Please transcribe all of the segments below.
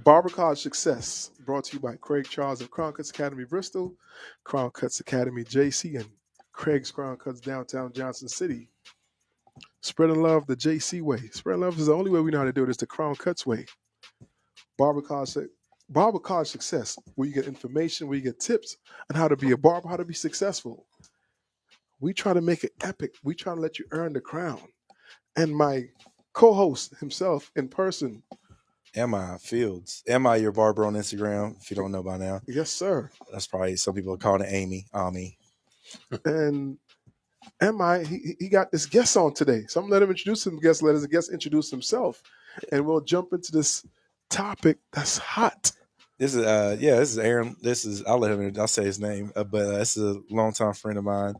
Barber College Success, brought to you by Craig Charles of Crown Cutz Academy, Bristol, Crown Cutz Academy, JC, and Craig's Crown Cutz downtown Johnson City. Spreading love the JC way. Spreading love is the only way we know how to do it. It's the Crown Cutz way. Barber College, Barber College Success, where you get information, where you get tips on how to be a barber, how to be successful. We try to make it epic. We try to let you earn the crown. And my co-host himself in person. Ammi Fields. Ammi, your barber on Instagram, if you don't know by now. Yes, sir. That's probably some people are calling it Ammi. And he got this guest on today. So I'm gonna let him introduce him. Let his guest introduce himself. And we'll jump into this topic that's hot. This is Aaron. I'll say his name, but this is a longtime friend of mine.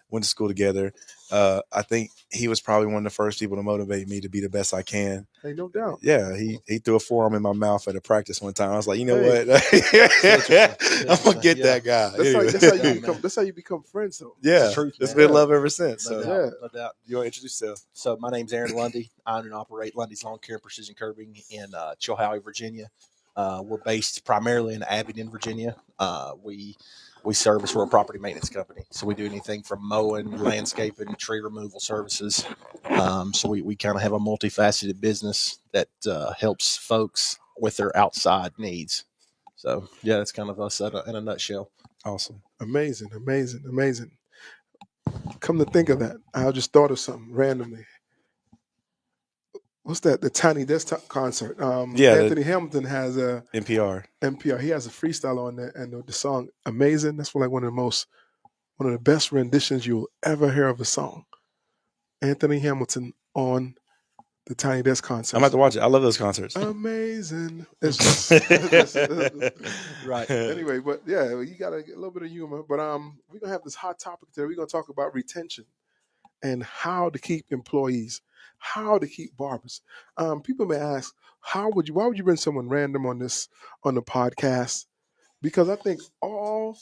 Went to school together. I think he was probably one of the first people to motivate me to be the best I can. Hey, no doubt. Yeah, he threw a forearm in my mouth at a practice one time. I was like, you know what? I'm gonna get that guy. That's how you become friends, though. Yeah, it's been love ever since. No doubt. You want to introduce yourself? So my name's Aaron Lundy. I own and operate Lundy's Lawn Care and Precision Curbing in Chilhowie, Virginia. We're based primarily in Abingdon, Virginia. We service, we're a property maintenance company. So we do anything from mowing, landscaping, tree removal services. So we kind of have a multifaceted business that helps folks with their outside needs. So, yeah, that's kind of us in a nutshell. Awesome. Amazing. Come to think of that, I just thought of something randomly. What's that? The Tiny Desk concert. Anthony Hamilton has a NPR. He has a freestyle on there, and the song "Amazing." That's one of the best renditions you'll ever hear of a song. Anthony Hamilton on the Tiny Desk concert. I'm about to watch it. I love those concerts. Amazing. It's just Right. Anyway, but yeah, you got a little bit of humor. But we're gonna have this hot topic today. We're gonna talk about retention and how to keep employees. How to keep barbers. People may ask, why would you bring someone random on the podcast? Because I think all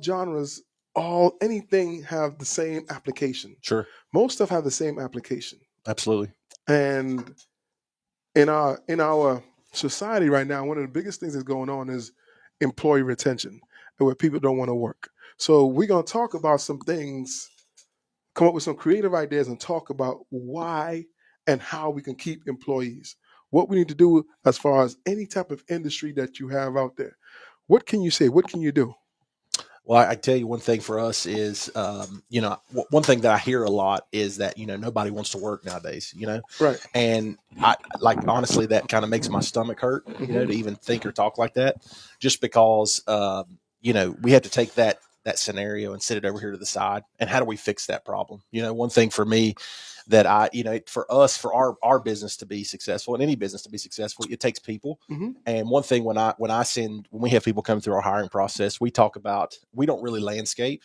genres, anything have the same application. Sure. Most stuff have the same application. Absolutely. And in our society right now, one of the biggest things that's going on is employee retention, and where people don't want to work. So we're gonna talk about some things. Come up with some creative ideas and talk about why and how we can keep employees. What we need to do as far as any type of industry that you have out there. What can you say? What can you do? Well, I tell you one thing for us is, one thing that I hear a lot is that, nobody wants to work nowadays, Right. And honestly, that kind of makes my stomach hurt, to even think or talk like that, just because, we have to take that scenario and sit it over here to the side. And how do we fix that problem? One thing for me that for our business to be successful, and any business to be successful, it takes people. Mm-hmm. And one thing when we have people come through our hiring process, we talk about, we don't really landscape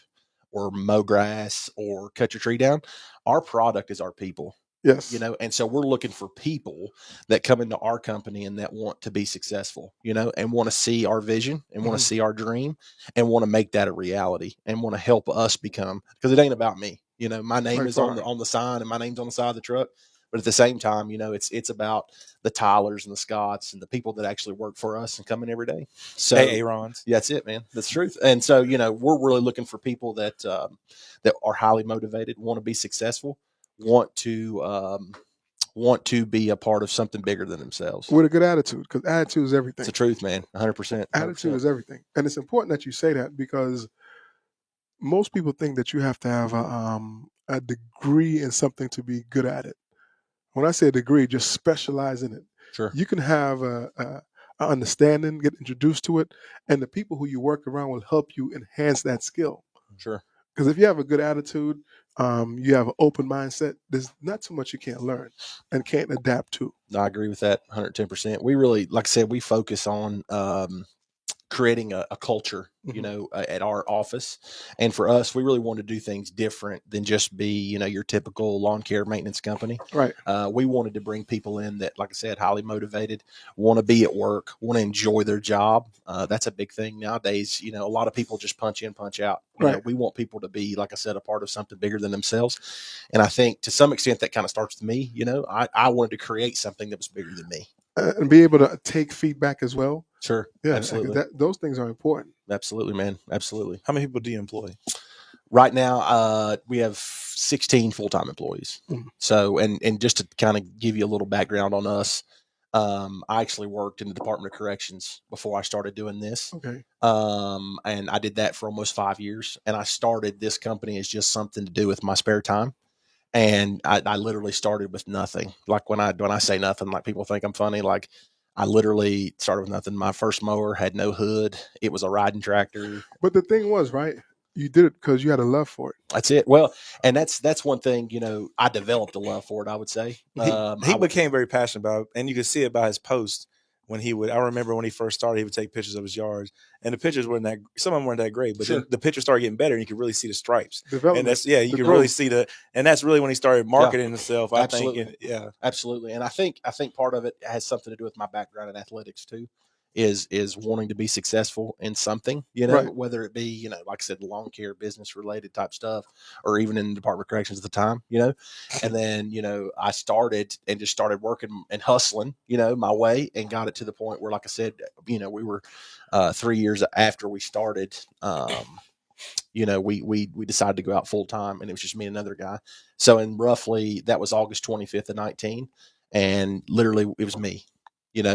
or mow grass or cut your tree down. Our product is our people. Yes. And so we're looking for people that come into our company and that want to be successful, and want to see our vision and want to see our dream and want to make that a reality and want to help us become, because it ain't about me. My name is on the sign and my name's on the side of the truck. But at the same time, it's about the Tylers and the Scotts and the people that actually work for us and come in every day. So Aarons. Yeah, that's it, man. That's the truth. And so, we're really looking for people that are highly motivated, want to be successful, want to be a part of something bigger than themselves. With a good attitude, because attitude is everything. It's the truth, man. 100%. Attitude is everything. And it's important that you say that, because most people think that you have to have a degree in something to be good at it. When I say degree, just specialize in it. Sure. You can have a understanding, get introduced to it, and the people who you work around will help you enhance that skill. Sure. Because if you have a good attitude, you have an open mindset, there's not too much you can't learn and can't adapt to. No, I agree with that 110%. We really, like I said, we focus on creating a culture, at our office. And for us, we really want to do things different than just be, your typical lawn care maintenance company. Right. We wanted to bring people in that, like I said, highly motivated, want to be at work, want to enjoy their job. That's a big thing nowadays. A lot of people just punch in, punch out. Right. We want people to be, like I said, a part of something bigger than themselves. And I think to some extent that kind of starts with me. I wanted to create something that was bigger than me. and be able to take feedback as well. Sure. Yeah, Absolutely. those things are important. Absolutely, man. Absolutely. How many people do you employ? Right now, we have 16 full-time employees. Mm. So, and just to kind of give you a little background on us, I actually worked in the Department of Corrections before I started doing this. Okay. And I did that for almost 5 years. And I started this company as just something to do with my spare time. And I literally started with nothing. Like when I say nothing, like people think I'm funny. Like I literally started with nothing. My first mower had no hood. It was a riding tractor. But the thing was, right, you did it because you had a love for it. That's it. Well, and that's one thing, I developed a love for it, I would say. He became very passionate about it, and you could see it by his posts when I remember when he first started, he would take pictures of his yards, and the pictures some of them weren't that great, but Sure. then the pictures started getting better, and you could really see the stripes. Development. And you the can growth. really see and that's really when he started marketing himself, I Absolutely. think. Yeah. Absolutely. And I think part of it has something to do with my background in athletics too, is wanting to be successful in something, Right. whether it be, like I said, lawn care, business related type stuff, or even in the Department of Corrections at the time, and then, I started working and hustling, my way, and got it to the point where, like I said, we were 3 years after we started, we decided to go out full time, and it was just me and another guy. So roughly that was August 25th of 19, and literally it was me.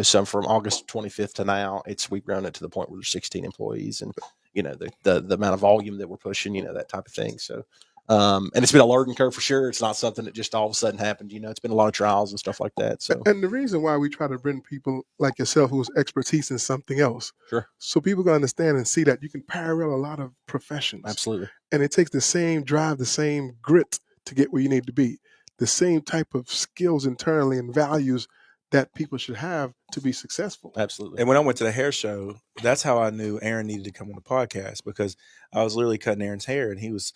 So from August 25th to now, we've grown it to the point where there's 16 employees, and the amount of volume that we're pushing, that type of thing. So, and it's been a learning curve for sure. It's not something that just all of a sudden happened. It's been a lot of trials and stuff like that. So, And the reason why we try to bring people like yourself who's expertise in something else, sure, so people can understand and see that you can parallel a lot of professions. absolutely, And it takes the same drive, the same grit to get where you need to be, the same type of skills internally and values that people should have to be successful. absolutely. And when I went to the hair show, that's how I knew Aaron needed to come on the podcast, because I was literally cutting Aaron's hair, and he was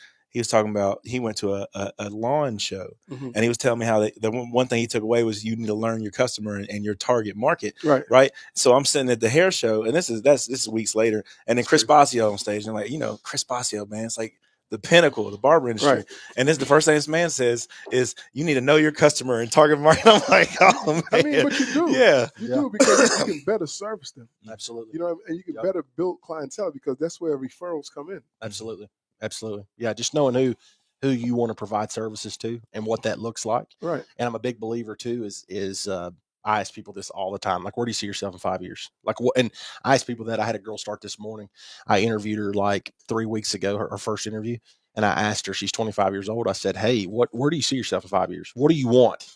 talking about, he went to a lawn show, Mhm. and he was telling me how the one thing he took away was you need to learn your customer and your target market. Right. So I'm sitting at the hair show, and this is weeks later, and then Chris Basio on stage, and I'm like, Chris Basio, man, it's like the pinnacle of the barber industry. Right. And this the first thing this man says is, you need to know your customer and target market. I'm like, oh man. I mean, but you do. Yeah. You do, because you can better service them. Absolutely. And you can Yep. better build clientele, because that's where referrals come in. Absolutely. Absolutely. Yeah. Just knowing who you want to provide services to and what that looks like. Right. And I'm a big believer too, is I ask people this all the time. Like, where do you see yourself in 5 years? Like, what? And I ask people that. I had a girl start this morning. I interviewed her like 3 weeks ago, her first interview. And I asked her, she's 25 years old. I said, hey, where do you see yourself in 5 years? What do you want?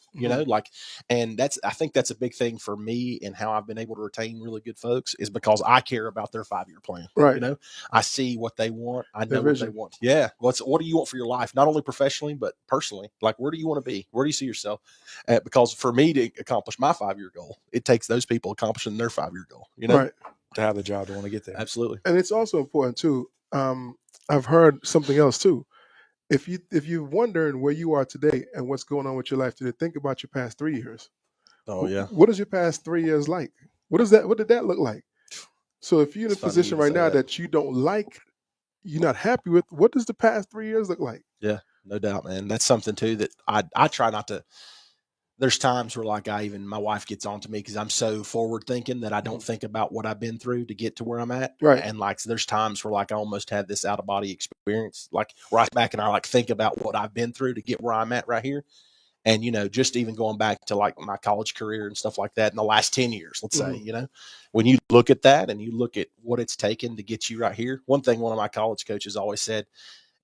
And I think that's a big thing for me, and how I've been able to retain really good folks is because I care about their 5-year plan. Right. I see what they want. I Their know what vision. they want. Yeah. What do you want for your life? Not only professionally, but personally. Like, where do you want to be? Where do you see yourself? Because for me to accomplish my 5-year goal, it takes those people accomplishing their 5-year goal, Right. To have the job, to want to get there. Absolutely. And it's also important too. I've heard something else too. If you're wondering where you are today and what's going on with your life today, think about your past 3 years. Oh yeah. What is your past 3 years like? What did that look like? So if you're in a It's funny position you right say now that. that you don't like, you're not happy with, what does the past 3 years look like? Yeah, no doubt, man. That's something too that I try not to. There's times where my wife gets on to me because I'm so forward thinking that I don't think about what I've been through to get to where I'm at. Right. And so there's times where I almost had this out of body experience, like where I sit back and I think about what I've been through to get where I'm at right here. And, just even going back to my college career and stuff like that in the last 10 years, let's say, when you look at that and you look at what it's taken to get you right here. One thing one of my college coaches always said,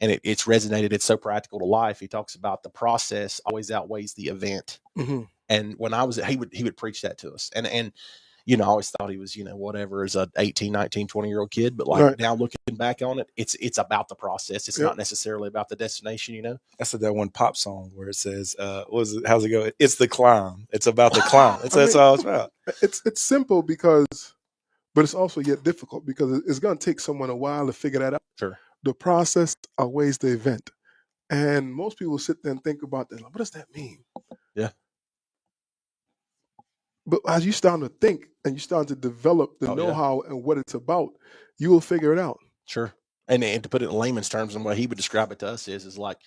and it's resonated, it's so practical to life. He talks about the process always outweighs the event. Mm-hmm. And when I was, he would preach that to us. And I always thought he was, whatever, as a 18, 19, 20-year-old kid. But Right. now looking back on it, it's about the process. It's Yep. not necessarily about the destination, That's that one pop song where it says, how's it go? It's the climb. It's about the climb. That's all it's about. It's simple but it's also yet difficult, because it's going to take someone a while to figure that out. Sure. The process outweighs the event. And most people sit there and think about that. Like, what does that mean? Yeah. But as you start to think and you start to develop the know-how and what it's about, you will figure it out. Sure. And to put it in layman's terms, and what he would describe it to us is like,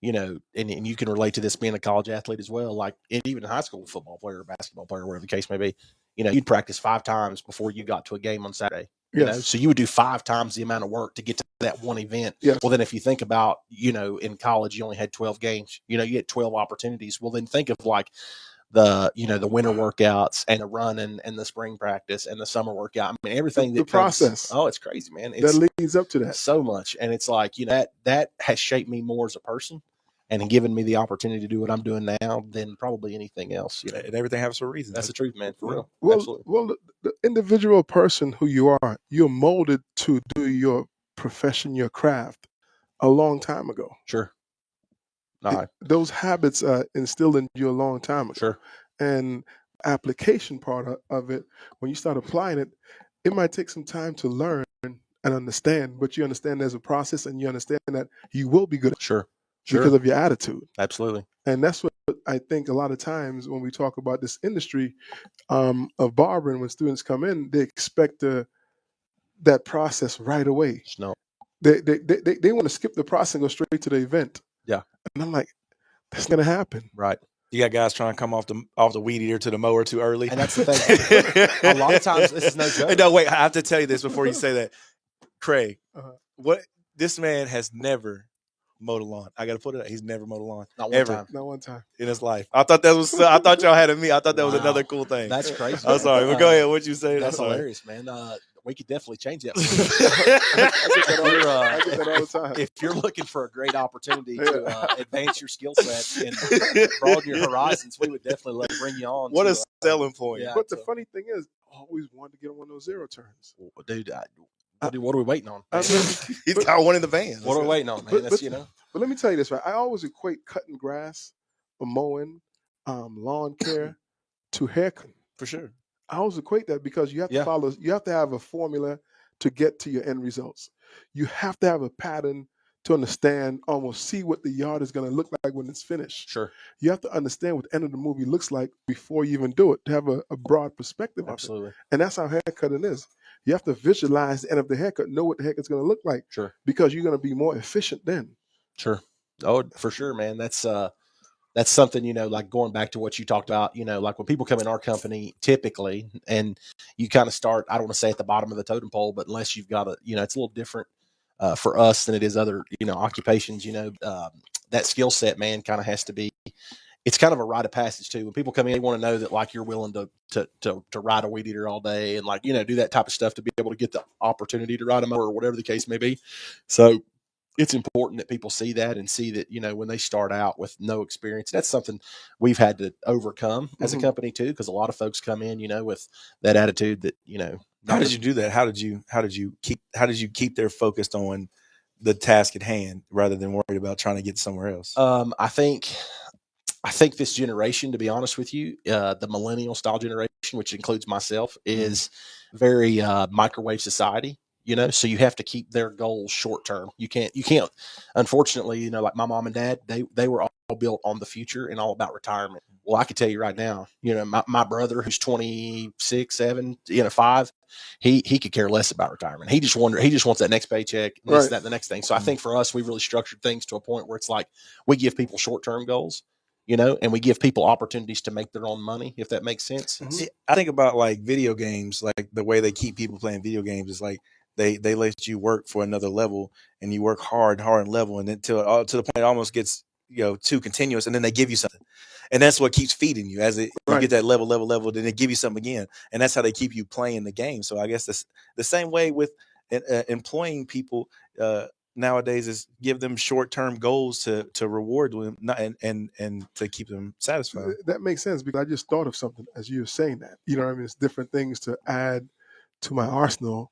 and you can relate to this being a college athlete as well, like, and even a high school football player or basketball player, whatever the case may be, you'd practice 5 times before you got to a game on Saturday. Yes. So you would do 5 times the amount of work to get to that one event. Yes. Well, then if you think about, in college, you only had 12 games, you had 12 opportunities. Well, then think of like the winter workouts and the running and the spring practice and the summer workout. I mean, everything the process. Oh, it's crazy, man. It's that leads up to that so much. And it's like, that has shaped me more as a person and given me the opportunity to do what I'm doing now than probably anything else. And everything happens for a reason. That's the truth, man. For real. Well, Absolutely. Well, the individual person who you are, you're molded to do your profession, your craft, a long time ago. Sure. All right. Those habits instilled in you a long time ago. Sure. And application part of it, when you start applying it, it might take some time to learn and understand, but you understand there's a process and you understand that you will be good at it. Sure. Because of your attitude. Absolutely. And that's what I think a lot of times when we talk about this industry of barbering, when students come in, they expect that process right away. No. They want to skip the process and go straight to the event. Yeah. And I'm like, that's going to happen. Right. You got guys trying to come off the weed eater to the mower too early. And that's the thing. A lot of times, this is no joke. No, wait. I have to tell you this before you say that. Craig, what this man has never mowed a lawn. I got to put it out. He's never mowed a lawn. Not one time. Not one time. In his life. I thought y'all had it me. I thought that was another cool thing. That's crazy. I'm sorry. But go ahead. What'd you say? That's hilarious, man. We could definitely change that. I get that all the time. If you're looking for a great opportunity to advance your skill set and broaden your horizons, we would definitely love to bring you on. What a selling point. Yeah, but the funny thing is, I always wanted to get on one of those zero turns. Dude, what are we waiting on? He's got one in the van. What are we waiting on, man? But let me tell you this, right? I always equate cutting grass or mowing, lawn care to haircutting. For sure. I always equate that because you have to follow. You have to have a formula to get to your end results. You have to have a pattern to understand, almost see what the yard is going to look like when it's finished. Sure. You have to understand what the end of the movie looks like before you even do it, to have a broad perspective. Absolutely. Of it. And that's how haircutting is. You have to visualize the end of the haircut, know what the haircut's going to look like. Sure. Because you're going to be more efficient then. Sure. Oh, for sure, man. That's something, like going back to what you talked about, like when people come in our company typically, and you kind of start, I don't want to say at the bottom of the totem pole, but unless you've got it's a little different for us than it is other, occupations, that skill set, man, kind of has to be, it's kind of a rite of passage too. When people come in, they want to know that like you're willing to ride a weed eater all day and like, do that type of stuff to be able to get the opportunity to ride a mower or whatever the case may be. So it's important that people see that and see that, when they start out with no experience, that's something we've had to overcome as a company too, because a lot of folks come in, with that attitude that, How did you do that? How did you keep their focused on the task at hand rather than worried about trying to get somewhere else? I think this generation, to be honest with you, the millennial style generation, which includes myself, is very microwave society. So you have to keep their goals short term. You can't, unfortunately, like my mom and dad, they were all built on the future and all about retirement. Well, I can tell you right now, my brother who's 26, 7, 5, he could care less about retirement. He just wants that next paycheck, this, that, the next thing. So I think for us, we've really structured things to a point where it's like we give people short-term goals, and we give people opportunities to make their own money, if that makes sense. I think about like video games, like the way they keep people playing video games is like, they let you work for another level and you work hard and level. And then to the point it almost gets, too continuous. And then they give you something. And that's what keeps feeding you you get that level, then they give you something again. And that's how they keep you playing the game. So I guess that's the same way with employing people nowadays is give them short-term goals to reward them and to keep them satisfied. That makes sense because I just thought of something as you were saying that. You know what I mean? It's different things to add to my arsenal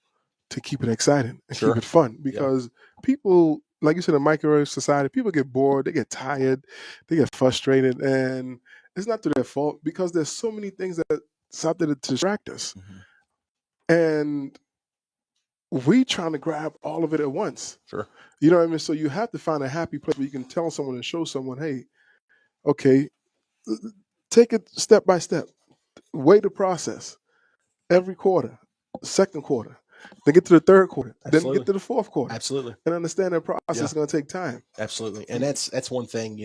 to keep it exciting and keep it fun because people, like you said, in microwave society, people get bored, they get tired, they get frustrated, and it's not to their fault because there's so many things that's out there to distract us. And we trying to grab all of it at once. Sure. You know what I mean? So you have to find a happy place where you can tell someone and show someone, hey, okay, take it step by step. Weigh the process every quarter, second quarter. Then get to the third quarter. Absolutely. Then get to the fourth quarter. Absolutely. And understand that process is going to take time. Absolutely. And that's one thing,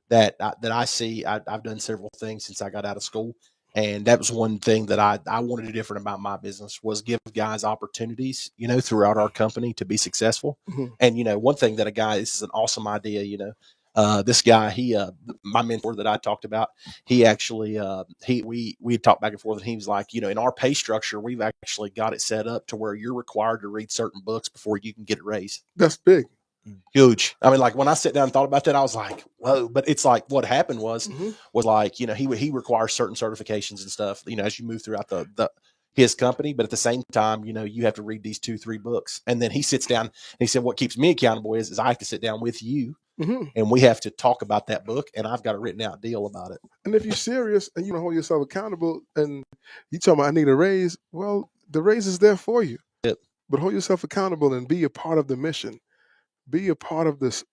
that I see. I've done several things since I got out of school. And that was one thing that I wanted to do different about my business, was give guys opportunities, throughout our company to be successful. Mhm. And, one thing that this is an awesome idea, this guy, my mentor that I talked about, he actually, we talked back and forth, and he was like, in our pay structure, we've actually got it set up to where you're required to read certain books before you can get a raise. That's big. Huge. I mean, like when I sat down and thought about that, I was like, whoa. But it's like what happened was Mhm. like, he requires certain certifications and stuff, as you move throughout his company. But at the same time, you have to read these 2-3 books. And then he sits down and he said, what keeps me accountable is I have to sit down with you, Mhm. and we have to talk about that book, and I've got a written out deal about it. And if you're serious and you want to hold yourself accountable, and you talking about I need a raise, well, the raise is there for you. Yep. But hold yourself accountable and be a part of the mission. Be a part of this,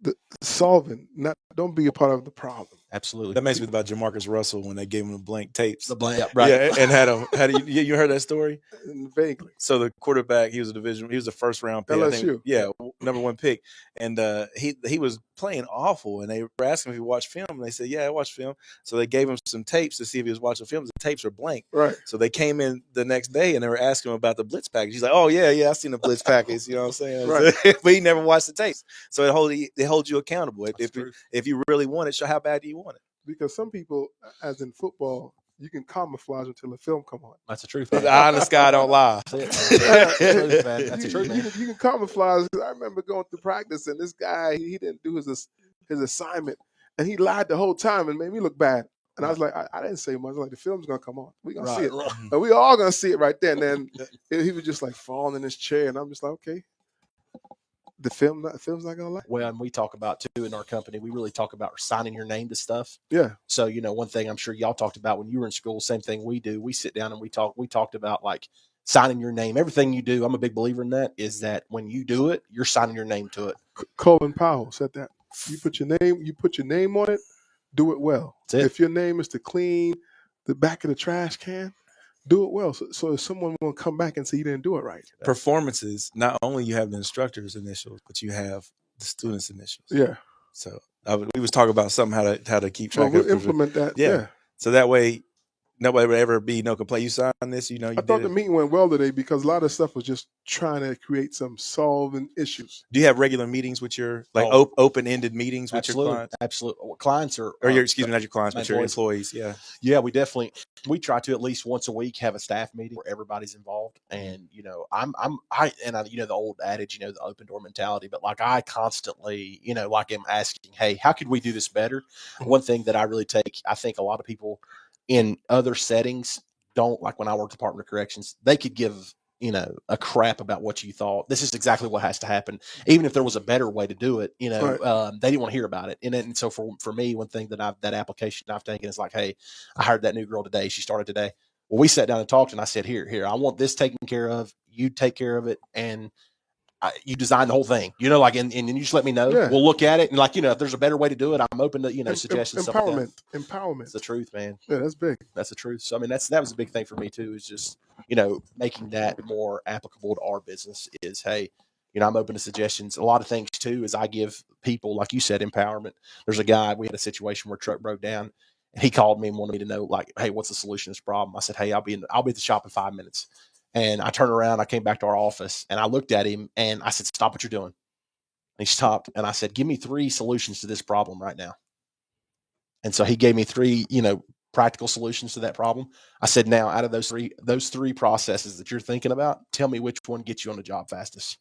the solving. Don't be a part of the problem. Absolutely. That makes me think about Jamarcus Russell when they gave him the blank tapes. The blank, right? Yeah, and you heard that story? Vaguely. So the quarterback, he was a first round pick. LSU. I think, yeah, number 1 pick. And he was playing awful, and they were asking if he watched film, and they said, yeah, I watched film. So they gave him some tapes to see if he was watching film. The tapes are blank. Right. So they came in the next day, and they were asking him about the blitz package. He's like, oh, yeah, I seen the blitz package. You know what I'm saying? Right. But he never watched the tapes. So they hold you accountable. If you really want it, show how bad do you want it. Because some people, as in football, you can camouflage until the film come on. That's the truth. The honest guy don't lie. That's the truth, man. You can camouflage. I remember going through practice, and this guy, he didn't do his assignment, and he lied the whole time and made me look bad. And I was like, I didn't say much. I was like, the film's gonna come on. We're gonna see it. Right. And we all gonna see it right then. And then he was just like falling in his chair, and I'm just like, okay. The film's not gonna lie. Well, and we talk about too in our company, we really talk about signing your name to stuff. Yeah. So, one thing I'm sure y'all talked about when you were in school, same thing we do. We sit down and we talked about like signing your name. Everything you do, I'm a big believer in that, is that when you do it, you're signing your name to it. Colin Powell said that. You put your name on it, do it well. That's it. If your name is to clean the back of the trash can, do it well. So if someone will come back and say you didn't do it right. Performances, not only you have the instructor's initials, but you have the student's initials. Yeah. So we was talking about something how to keep track We'll of implement that. Yeah. So that way nobody would ever be no complaint. You signed this, you I thought the meeting went well today because a lot of stuff was just trying to create some solving issues. Do you have regular meetings with your open-ended meetings with your clients? Absolutely. Clients Or not your clients, but your employees. Yeah. Yeah, we try to at least once a week have a staff meeting where everybody's involved. And, the old adage, the open door mentality, but like I constantly, like am asking, hey, how could we do this better? Mm-hmm. One thing that I really I think a lot of people in other settings don't, like when I worked Department of Corrections, they could give, a crap about what you thought. This is exactly what has to happen. Even if there was a better way to do it, right. They didn't want to hear about it. And so for me, one thing that application I've taken is like, hey, I hired that new girl today. She started today. Well, we sat down and talked, and I said, here, I want this taken care of. You take care of it. And you design the whole thing, and you just let me know. Yeah. We'll look at it. And if there's a better way to do it, I'm open to, suggestions. Empowerment. It's the truth, man. Yeah, that's big. That's the truth. So, that was a big thing for me too, is just, making that more applicable to our business is, hey, I'm open to suggestions. A lot of things too, is I give people, like you said, empowerment. There's a guy, we had a situation where a truck broke down, and he called me and wanted me to know, like, hey, what's the solution to this problem? I said, hey, I'll be at the shop in 5 minutes. And I turned around, I came back to our office, and I looked at him and I said, stop what you're doing. And he stopped, and I said, give me 3 solutions to this problem right now. And so he gave me 3, practical solutions to that problem. I said, now out of those three processes that you're thinking about, tell me which one gets you on the job fastest.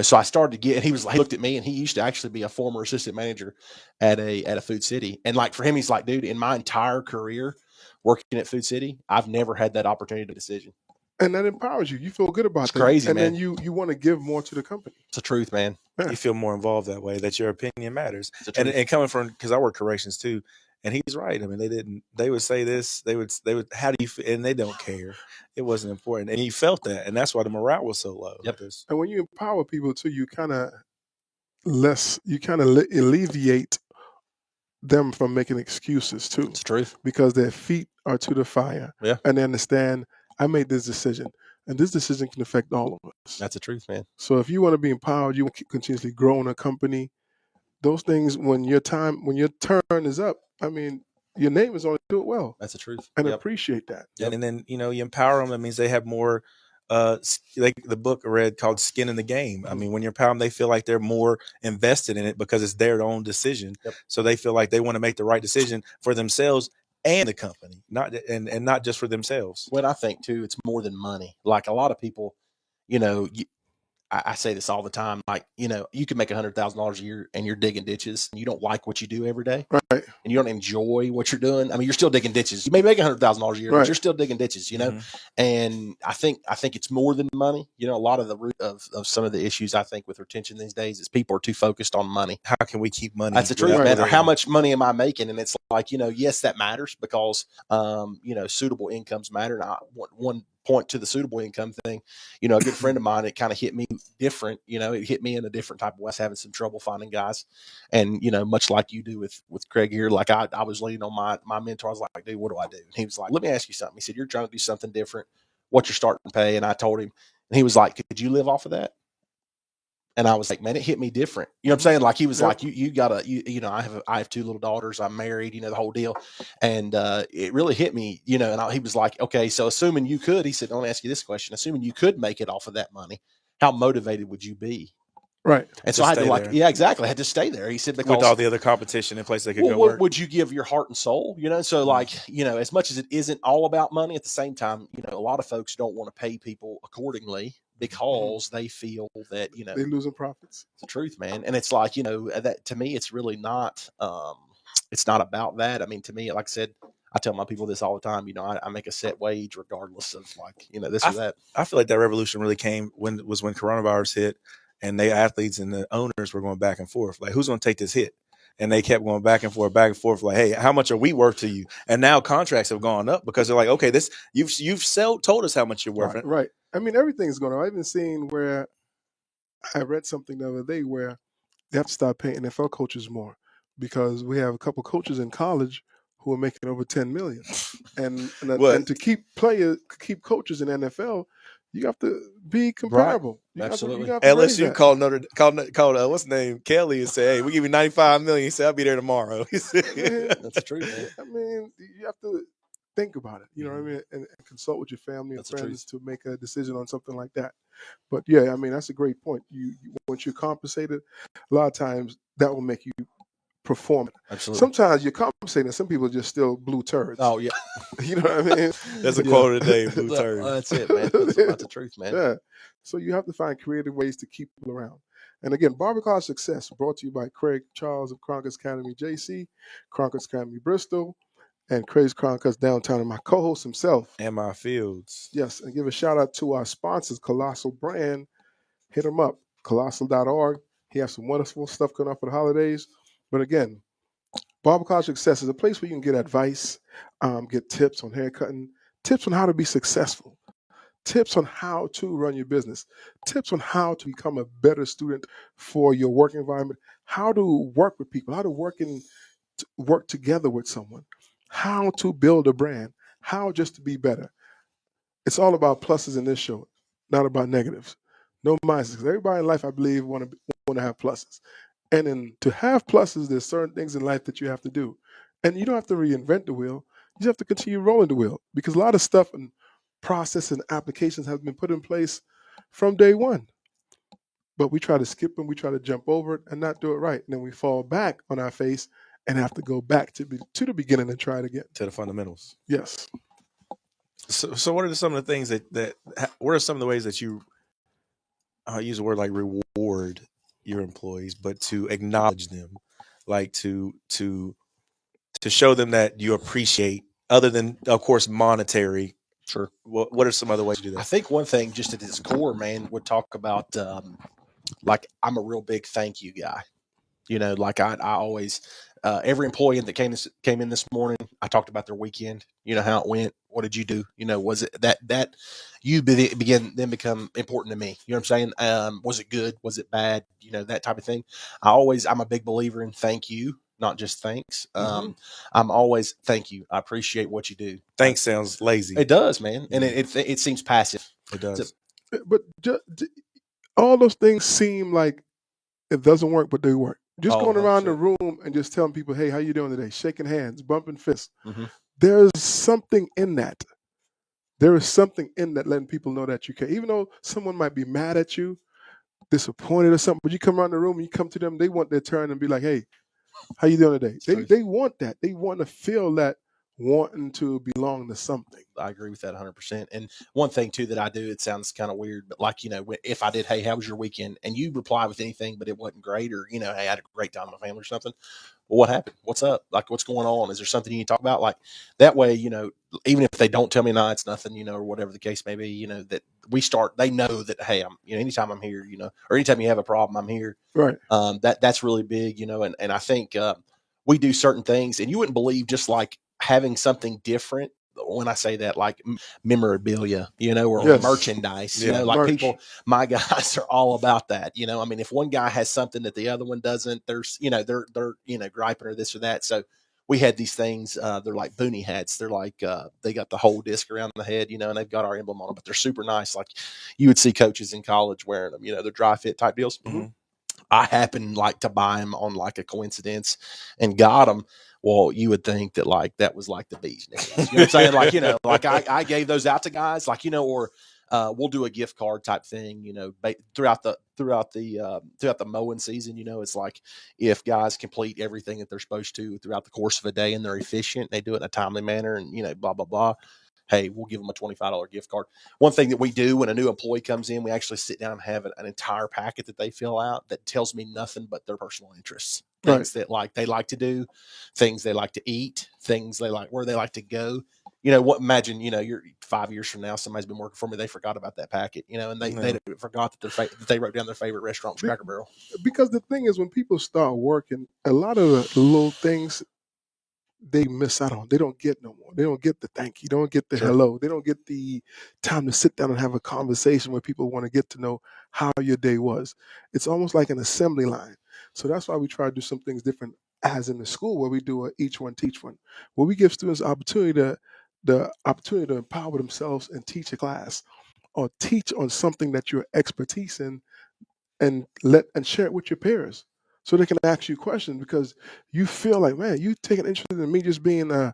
So I started to he looked at me, and he used to actually be a former assistant manager at a Food City. And like for him, he's like, dude, in my entire career working at Food City, I've never had that opportunity to decision. And that empowers you. You feel good about that. It's crazy, and man. And then you want to give more to the company. It's the truth, man. Yeah. You feel more involved that way, that your opinion matters. And coming from, because I work corrections too, and he's right. I mean, they would say this, they would, how do you feel? And they don't care. It wasn't important. And he felt that. And that's why the morale was so low. Yep. And when you empower people too, you kind of alleviate them from making excuses too. It's true. Because their feet are to the fire. Yeah. And they understand, I made this decision, and this decision can affect all of us. That's the truth, man. So if you want to be empowered, you want to continuously grow in a company. Those things, when your turn is up, I mean, your name is on it. Do it well That's the truth. and Yep. appreciate that. Yep. And then, you empower them. That means they have more, like the book I read called Skin in the Game. I mean, when you empower them, they feel like they're more invested in it because it's their own decision. Yep. So they feel like they want to make the right decision for themselves and the company, and not just for themselves. What I think too, it's more than money. Like a lot of people, I say this all the time. Like, you can make $100,000 a year and you're digging ditches and you don't like what you do every day. Right. And you don't enjoy what you're doing. I mean, you're still digging ditches. You may make $100,000 a year, Right. but you're still digging ditches, And I think it's more than money. A lot of the root of some of the issues I think with retention these days is people are too focused on money. How can we keep money? That's the truth, without man. Or really- how much money am I making? And it's like, yes, that matters because, suitable incomes matter. And one point to the suitable income thing, a good friend of mine, it kind of hit me different. It hit me in a different type of way. I was having some trouble finding guys. And, much like you do with Craig here, like I was leaning on my mentor. I was like, dude, what do I do? And he was like, let me ask you something. He said, you're trying to do something different. What's your starting pay? And I told him, and he was like, could you live off of that? And I was like, man, it hit me different. You know what I'm saying? Like he was like, you gotta, I have 2 little daughters. I'm married, the whole deal. And it really hit me, and he was like, okay, so assuming you could, he said, I want to ask you this question. Assuming you could make it off of that money, how motivated would you be? Right. And so I had to there. yeah, exactly. I had to stay there. He said, because with all the other competition in place they could go work. Would you give your heart and soul? So like, as much as it isn't all about money, at the same time, a lot of folks don't want to pay people accordingly because they feel that, they're losing profits. It's the truth, man. And it's like, that to me, it's really not, it's not about that. I mean, to me, like I said, I tell my people this all the time, I make a set wage regardless of like, this or that. I feel like that revolution really came when coronavirus hit and the athletes and the owners were going back and forth. Like, who's going to take this hit? And they kept going back and forth. Like, hey, how much are we worth to you? And now contracts have gone up because they're like, okay, this you've told us how much you're worth. Right. I mean, everything's going on. I've been seeing where I read something the other day where they have to start paying NFL coaches more because we have a couple coaches in college who are making over $10 million, and to keep coaches in NFL, you have to be comparable. Right. Absolutely. You have to LSU called what's the name, Kelly, and said, "Hey, we give you $95 million." He said, "I'll be there tomorrow." That's the truth, man. I mean, you have to think about it. You know what I mean, and consult with your family and friends to make a decision on something like that. But yeah, I mean, that's a great point. You once you're compensated, a lot of times that will make you perform. Absolutely. Sometimes you're compensating. Some people are just still blue turds. Oh yeah. You know what I mean? That's a quote of the day, blue turd. That's it, man. That's the truth, man. Yeah. So you have to find creative ways to keep people around. And again, Barber College Success brought to you by Craig Charles of Crown Cutz Academy JC, Crown Cutz Academy Bristol, and Craig's Crown Cutz Downtown, and my co-host himself, Ammi Fields. Yes, and give a shout out to our sponsors, Colossal Brand. Hit them up, colossal.org. He has some wonderful stuff going on for the holidays. But again, Barber College Success is a place where you can get advice, get tips on haircutting, tips on how to be successful, tips on how to run your business, tips on how to become a better student for your work environment, how to work with people, how to work together with someone, how to build a brand, how just to be better. It's all about pluses in this show, not about negatives. No minuses. 'Cause everybody in life, I believe, want to have pluses. And then to have pluses, there's certain things in life that you have to do. And you don't have to reinvent the wheel. You just have to continue rolling the wheel because a lot of stuff and process and applications have been put in place from day one. But we try to skip them, we try to jump over it and not do it right. And then we fall back on our face and have to go back to the beginning and try it again. To the fundamentals. Yes. So what are some of the things what are some of the ways that you use the word like reward your employees, but to acknowledge them, like to show them that you appreciate, other than of course monetary? Sure. What are some other ways to do that? I think one thing just at its core, man, would talk about like I'm a real big thank you guy. Like I always every employee that came in this morning, I talked about their weekend, how it went. What did you do? Was it that you become important to me? You know what I'm saying? Was it good? Was it bad? That type of thing. I'm a big believer in thank you, not just thanks. I'm always thank you. I appreciate what you do. Thanks sounds lazy. It does, man. And it seems passive. It does. But all those things seem like it doesn't work, but they work. Just Oh, going around the 100%. room and just telling people, "Hey, how you doing today?" Shaking hands, bumping fists. Mm-hmm. There's something in that. There is something in that, letting people know that you care. Even though someone might be mad at you, disappointed or something, but you come around the room and you come to them, they want their turn and be like, "Hey, how you doing today?" They want that. They want to feel that wanting to belong to something. I agree with that 100%. And one thing too that I do, it sounds kind of weird, but like, if I did, hey, how was your weekend? And you reply with anything, but it wasn't great, or, hey, I had a great time with my family or something. Well, what happened? What's up? Like, what's going on? Is there something you need to talk about? Like that way, even if they don't tell me, no, it's nothing, or whatever the case may be, that they know that, hey, I'm, anytime I'm here, or anytime you have a problem, I'm here. Right. That's really big, and I think, we do certain things, and you wouldn't believe, just like having something different. When I say that, like memorabilia, or Yes. merchandise, Yeah. like Merch. people, my guys are all about that. I mean, if one guy has something that the other one doesn't, there's, they're griping or this or that. So we had these things, they're like boonie hats. They're like, they got the whole disc around the head, and they've got our emblem on them, but they're super nice. Like you would see coaches in college wearing them, they're dry fit type deals. Mm-hmm. I happened like to buy them on like a coincidence and got them. Well, you would think that like that was like the bee's knees. You know what I'm saying? Like, like I gave those out to guys, like, or we'll do a gift card type thing, throughout the mowing season. It's like if guys complete everything that they're supposed to throughout the course of a day and they're efficient, they do it in a timely manner, and blah blah blah. Hey, we'll give them a $25 gift card. One thing that we do when a new employee comes in, we actually sit down and have an entire packet that they fill out that tells me nothing but their personal interests, things that they like to do, things they like to eat, things they like, where they like to go. Imagine, you're 5 years from now, somebody's been working for me, they forgot about that packet, and they forgot that they wrote down their favorite restaurant, Cracker Barrel. Because the thing is, when people start working, a lot of the little things they miss out on. They don't get no more. They don't get the thank you. They don't get the Sure. hello. They don't get the time to sit down and have a conversation where people want to get to know how your day was. It's almost like an assembly line. So that's why we try to do some things different, as in the school where we do a each one teach one, where we give students the opportunity to empower themselves and teach a class or teach on something that you're expertise in, and share it with your peers so they can ask you questions, because you feel like, man, you take an interest in me just being a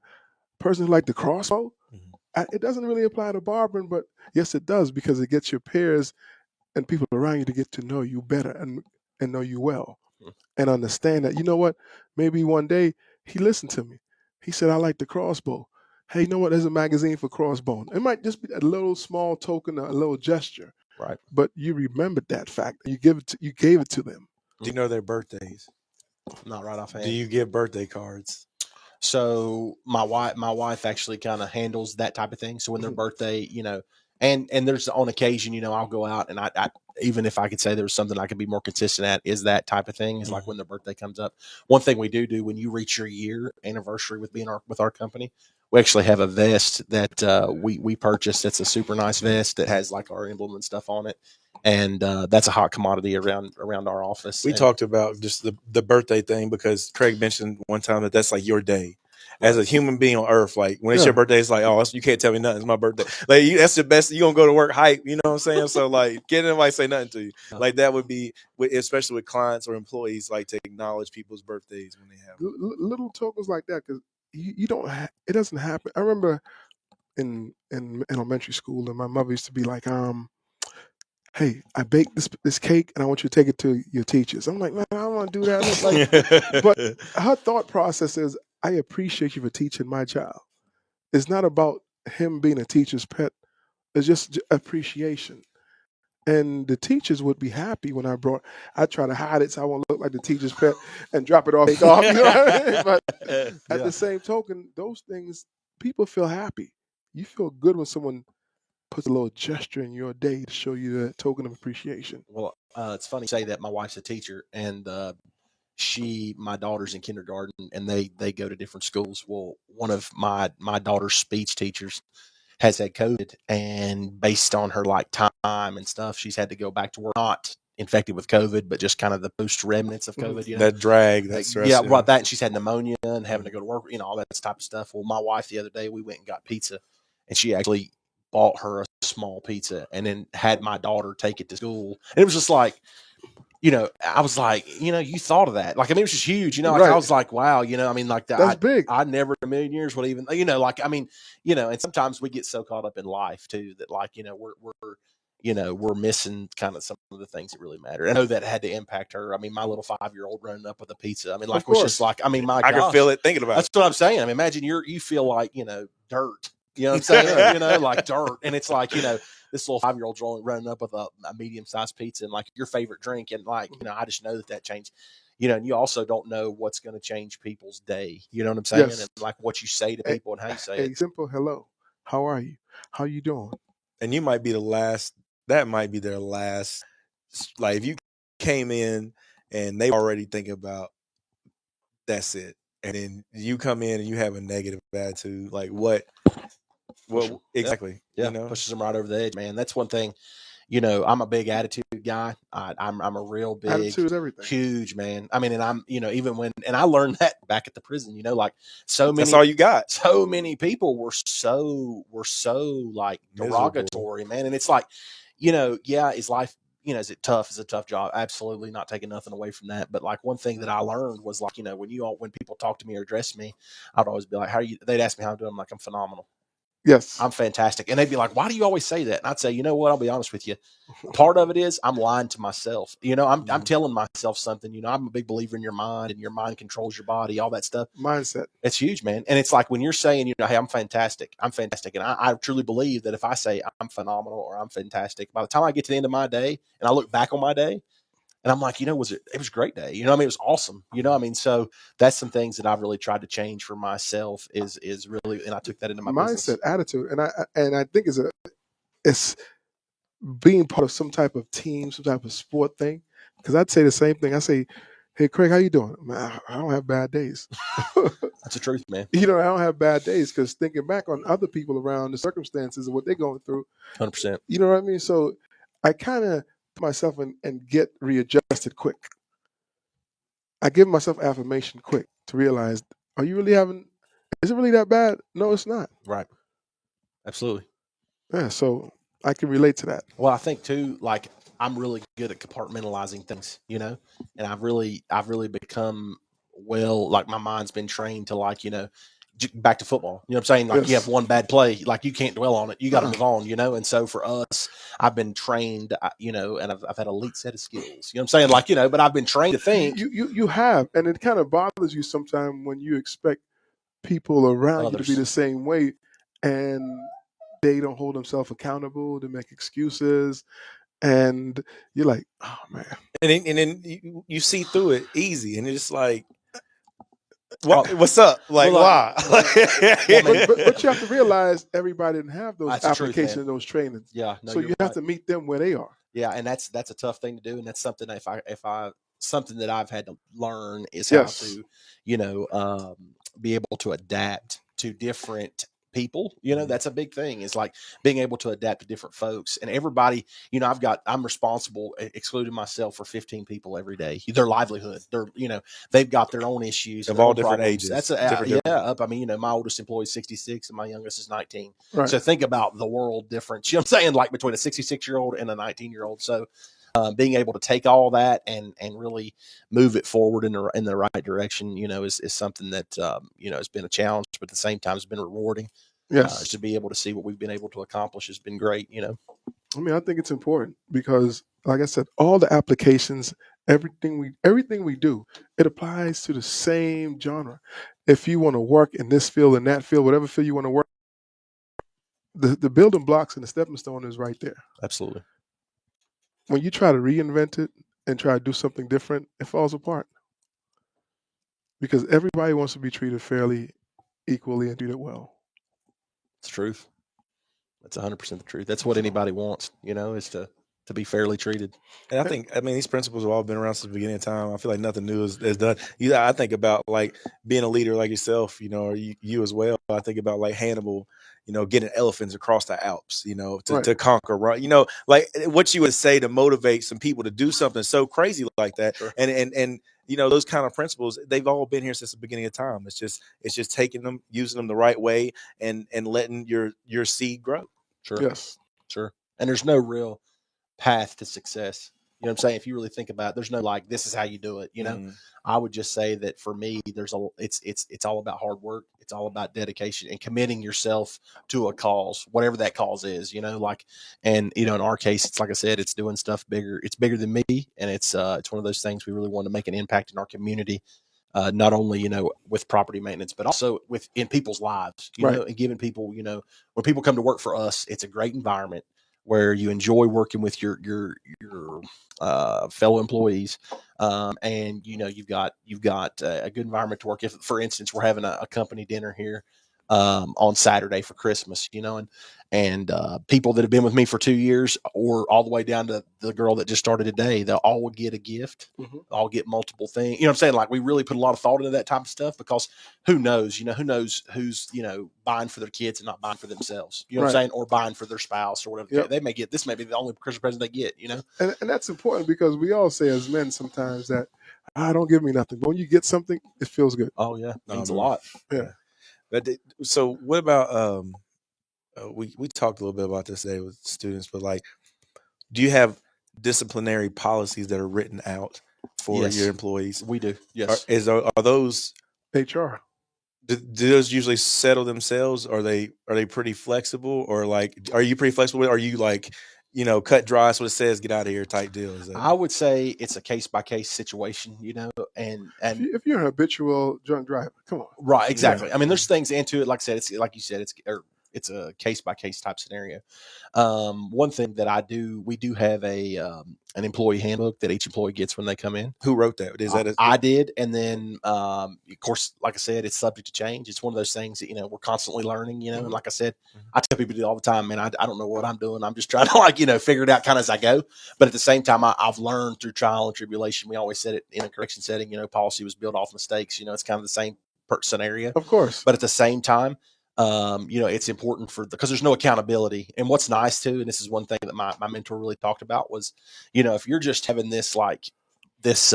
person who like the crossbow. It doesn't really apply to barbering, but yes, it does, because it gets your peers and people around you to get to know you better and know you well and understand that, you know what, maybe one day he listened to me. He said, I like the crossbow. Hey, you know what? There's a magazine for crossbow. It might just be a little small token, a little gesture, Right. but you remembered that fact. You gave it to them. Do you know their birthdays? Not right offhand. Do you give birthday cards? So my wife actually kind of handles that type of thing. So when their birthday, and there's on occasion, I'll go out and I even if I could say there was something I could be more consistent at, is that type of thing, is like when their birthday comes up. One thing we do when you reach your year anniversary with our company, we actually have a vest that we purchased. It's a super nice vest that has like our emblem and stuff on it. And that's a hot commodity around our office. We talked about just the birthday thing because Craig mentioned one time that that's like your day. As a human being on earth, like when it's your birthday, it's like, oh, you can't tell me nothing. It's my birthday. Like that's the best. You gonna go to work hype. You know what I'm saying? So like, get anybody say nothing to you. Like that would be, especially with clients or employees, like to acknowledge people's birthdays when they have little tokens like that, because you don't. It doesn't happen. I remember in elementary school, and my mother used to be like, hey, I baked this cake, and I want you to take it to your teachers. I'm like, man, I don't want to do that. It's like, but her thought process is, I appreciate you for teaching my child. It's not about him being a teacher's pet. It's just appreciation. And the teachers would be happy when I try to hide it so I won't look like the teacher's pet and drop it off. Take off, you know what I mean? But at the same token, those things, people feel happy. You feel good when someone puts a little gesture in your day to show you a token of appreciation. Well, it's funny you say that. My wife's a teacher, and my daughter's in kindergarten, and they go to different schools. Well, one of my daughter's speech teachers has had COVID, and based on her like time and stuff, she's had to go back to work. Not infected with COVID, but just kind of the post remnants of COVID. that drag, that stress. Yeah, right. That, and she's had pneumonia and having to go to work. All that type of stuff. Well, my wife the other day, we went and got pizza, and she actually bought her a small pizza and then had my daughter take it to school. And it was just like, I was like, you thought of that. Like, I mean, it was just huge, like Right. I was like, wow, I mean, like That's big. I never in a million years would even, like, I mean, and sometimes we get so caught up in life too, that like, we're missing kind of some of the things that really matter. I know that had to impact her. I mean, my little 5-year-old running up with a pizza. I mean, like, Of was course. just like, I mean, my I gosh, can feel it thinking about that's it. what I'm saying. I mean, imagine you feel like, dirt, you know what I'm saying? Like dirt. And it's like, this little 5-year-old's running up with a medium-sized pizza and like your favorite drink. And like, I just know that changed, and you also don't know what's going to change people's day. You know what I'm saying? Yes. And like what you say to people and how you say A it. simple hello. How are you? How you doing? And you might be the last. That might be their last. Like if you came in and they already think about that's it, and then you come in and you have a negative attitude, like what exactly? Yeah, You know, pushes them right over the edge, man. That's one thing. I'm a big attitude guy. I'm a real big Attitude is everything. huge man. I mean, and I'm even when and I learned that back at the prison. Like so many. that's all you got. So many people were so like derogatory, man. And it's like, yeah, is life. Is it tough? Is it a tough job? Absolutely, not taking nothing away from that. But like one thing that I learned was like, when people talk to me or address me, I'd always be like, "How are you?" They'd ask me how I'm doing. I'm like, "I'm phenomenal. Yes. I'm fantastic." And they'd be like, "Why do you always say that?" And I'd say, "You know what? I'll be honest with you. Part of it is I'm lying to myself. I'm telling myself something. I'm a big believer in your mind, and your mind controls your body, all that stuff. Mindset. It's huge, man. And it's like when you're saying, hey, I'm fantastic. I'm fantastic. And I truly believe that if I say I'm phenomenal or I'm fantastic, by the time I get to the end of my day and I look back on my day, and I'm like, it was a great day. I mean, it was awesome. I mean, so that's some things that I've really tried to change for myself is really, and I took that into my mindset, business. attitude, and I think it's being part of some type of team, some type of sport thing. Because I'd say the same thing. I say, "Hey, Craig, how you doing?" Man, I don't have bad days. That's the truth, man. I don't have bad days because thinking back on other people around the circumstances and what they're going through, 100%. you know what I mean? So I kind of put myself and get readjusted quick. I give myself affirmation quick to realize, are you really having, is it really that bad? No, it's not. Right. Absolutely. Yeah, so I can relate to that. Well, I think too, like I'm really good at compartmentalizing things, and I've really become like my mind's been trained to like, back to football. You know what I'm saying? Like you Yes. have one bad play, like you can't dwell on it. You got to Uh-uh. move on, And so for us, I've been trained, and I've had an elite set of skills. You know what I'm saying? Like, but I've been trained to think. You have, and it kind of bothers you sometimes when you expect people around you to be Others. the same way, and they don't hold themselves accountable. They make excuses, and you're like, oh man. And then you see through it easy, and it's like, what's up? Like, why? But you have to realize everybody didn't have those That's the truth, applications man. and those trainings. Yeah. No, So you're you have right. to meet them where they are. Yeah, and that's a tough thing to do, and that's something that if I something that I've had to learn is Yes. how to, be able to adapt to different people. That's a big thing. Is like being able to adapt to different folks and everybody. I'm responsible, excluding myself, for 15 people every day. Their livelihood, they've got their own issues of their all own different problems. ages. That's up. I mean, my oldest employee is 66 and my youngest is 19. Right. So think about the world difference. You know what I'm saying? Like between a 66-year-old and a 19-year-old. So being able to take all that and really move it forward in the right direction, is something that has been a challenge, but at the same time has been rewarding. Yes. To be able to see what we've been able to accomplish has been great. I mean, I think it's important because, like I said, all the applications, everything we do, it applies to the same genre. If you want to work in this field, in that field, whatever field you want to work, the building blocks and the stepping stone is right there. Absolutely. When you try to reinvent it and try to do something different, it falls apart. Because everybody wants to be treated fairly, equally, and treated well. It's the truth. That's 100% the truth. That's what anybody wants, is to be fairly treated. And I mean, these principles have all been around since the beginning of time. I feel like nothing new is done. I think about like being a leader like yourself, or you as well. I think about like Hannibal, getting elephants across the Alps, to conquer, right? Like what you would say to motivate some people to do something so crazy like that. Sure. And those kind of principles, they've all been here since the beginning of time. It's just taking them, using them the right way, and letting your seed grow. Sure. Yes. Sure. And there's no real path to success. You know what I'm saying? If you really think about it, there's no like, this is how you do it. You know, I would just say that for me, it's all about hard work. It's all about dedication and committing yourself to a cause, whatever that cause is, you know, like, and, you know, in our case, it's like I said, it's doing stuff bigger. It's bigger than me. And it's one of those things we really want to make an impact in our community. Not only, you know, with property maintenance, but also in people's lives, you Right. know, and giving people, you know, when people come to work for us, it's a great environment where you enjoy working with your fellow employees, and you know you've got a good environment to work. If, for instance, we're having a company dinner here on Saturday for Christmas, you know, and people that have been with me for 2 years, or all the way down to the girl that just started today, they'll all get a gift. All get multiple things. You know what I'm saying? Like, we really put a lot of thought into that type of stuff, because who knows? You know, who knows who's, you know, buying for their kids and not buying for themselves. You know what I'm saying? Or buying for their spouse or whatever. Yep. They may get, this may be the only Christmas present they get, you know? And that's important, because we all say as men sometimes that, don't give me nothing. But when you get something, it feels good. Oh yeah. Means a lot. Yeah. But so what about we talked a little bit about this today with students, but like, do you have disciplinary policies that are written out for Yes. your employees? We do. Yes. Are those HR? do those usually settle themselves? Are they pretty flexible, or like, are you pretty flexible? Are you like, you know, cut dry, that's what it says, get out of here type deal? Is that... I would say it's a case by case situation, you know, and If you're an habitual drunk driver, come on. right, exactly. Yeah. I mean, there's things into it. Like I said, it's like you said, it's a case by case type scenario. One thing that we do have an employee handbook that each employee gets when they come in. Who wrote that? Is that I did, and then of course, like I said, it's subject to change. It's one of those things that, you know, we're constantly learning. You know, and like I said, I tell people all the time, man, I don't know what I'm doing. I'm just trying to, like, you know, figure it out kind of as I go. But at the same time, I've learned through trial and tribulation. We always said it in a correction setting. You know, policy was built off mistakes. You know, it's kind of the same scenario, Of course. but at the same time, you know, it's important because there's no accountability. And what's nice too, and this is one thing that my mentor really talked about, was, you know, if you're just having this, like this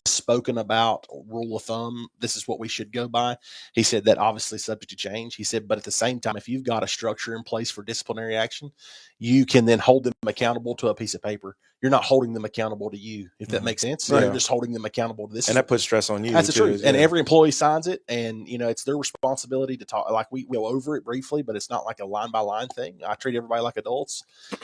spoken about rule of thumb, this is what we should go by. He said that obviously subject to change. He said, but at the same time, if you've got a structure in place for disciplinary action, you can then hold them accountable to a piece of paper. You're not holding them accountable to you, if that makes sense. Right. You're just holding them accountable to this. And that puts stress on you. That's the truth. And every employee signs it, and, you know, it's their responsibility to talk. Like, we go over it briefly, but it's not like a line by line thing. I treat everybody like adults.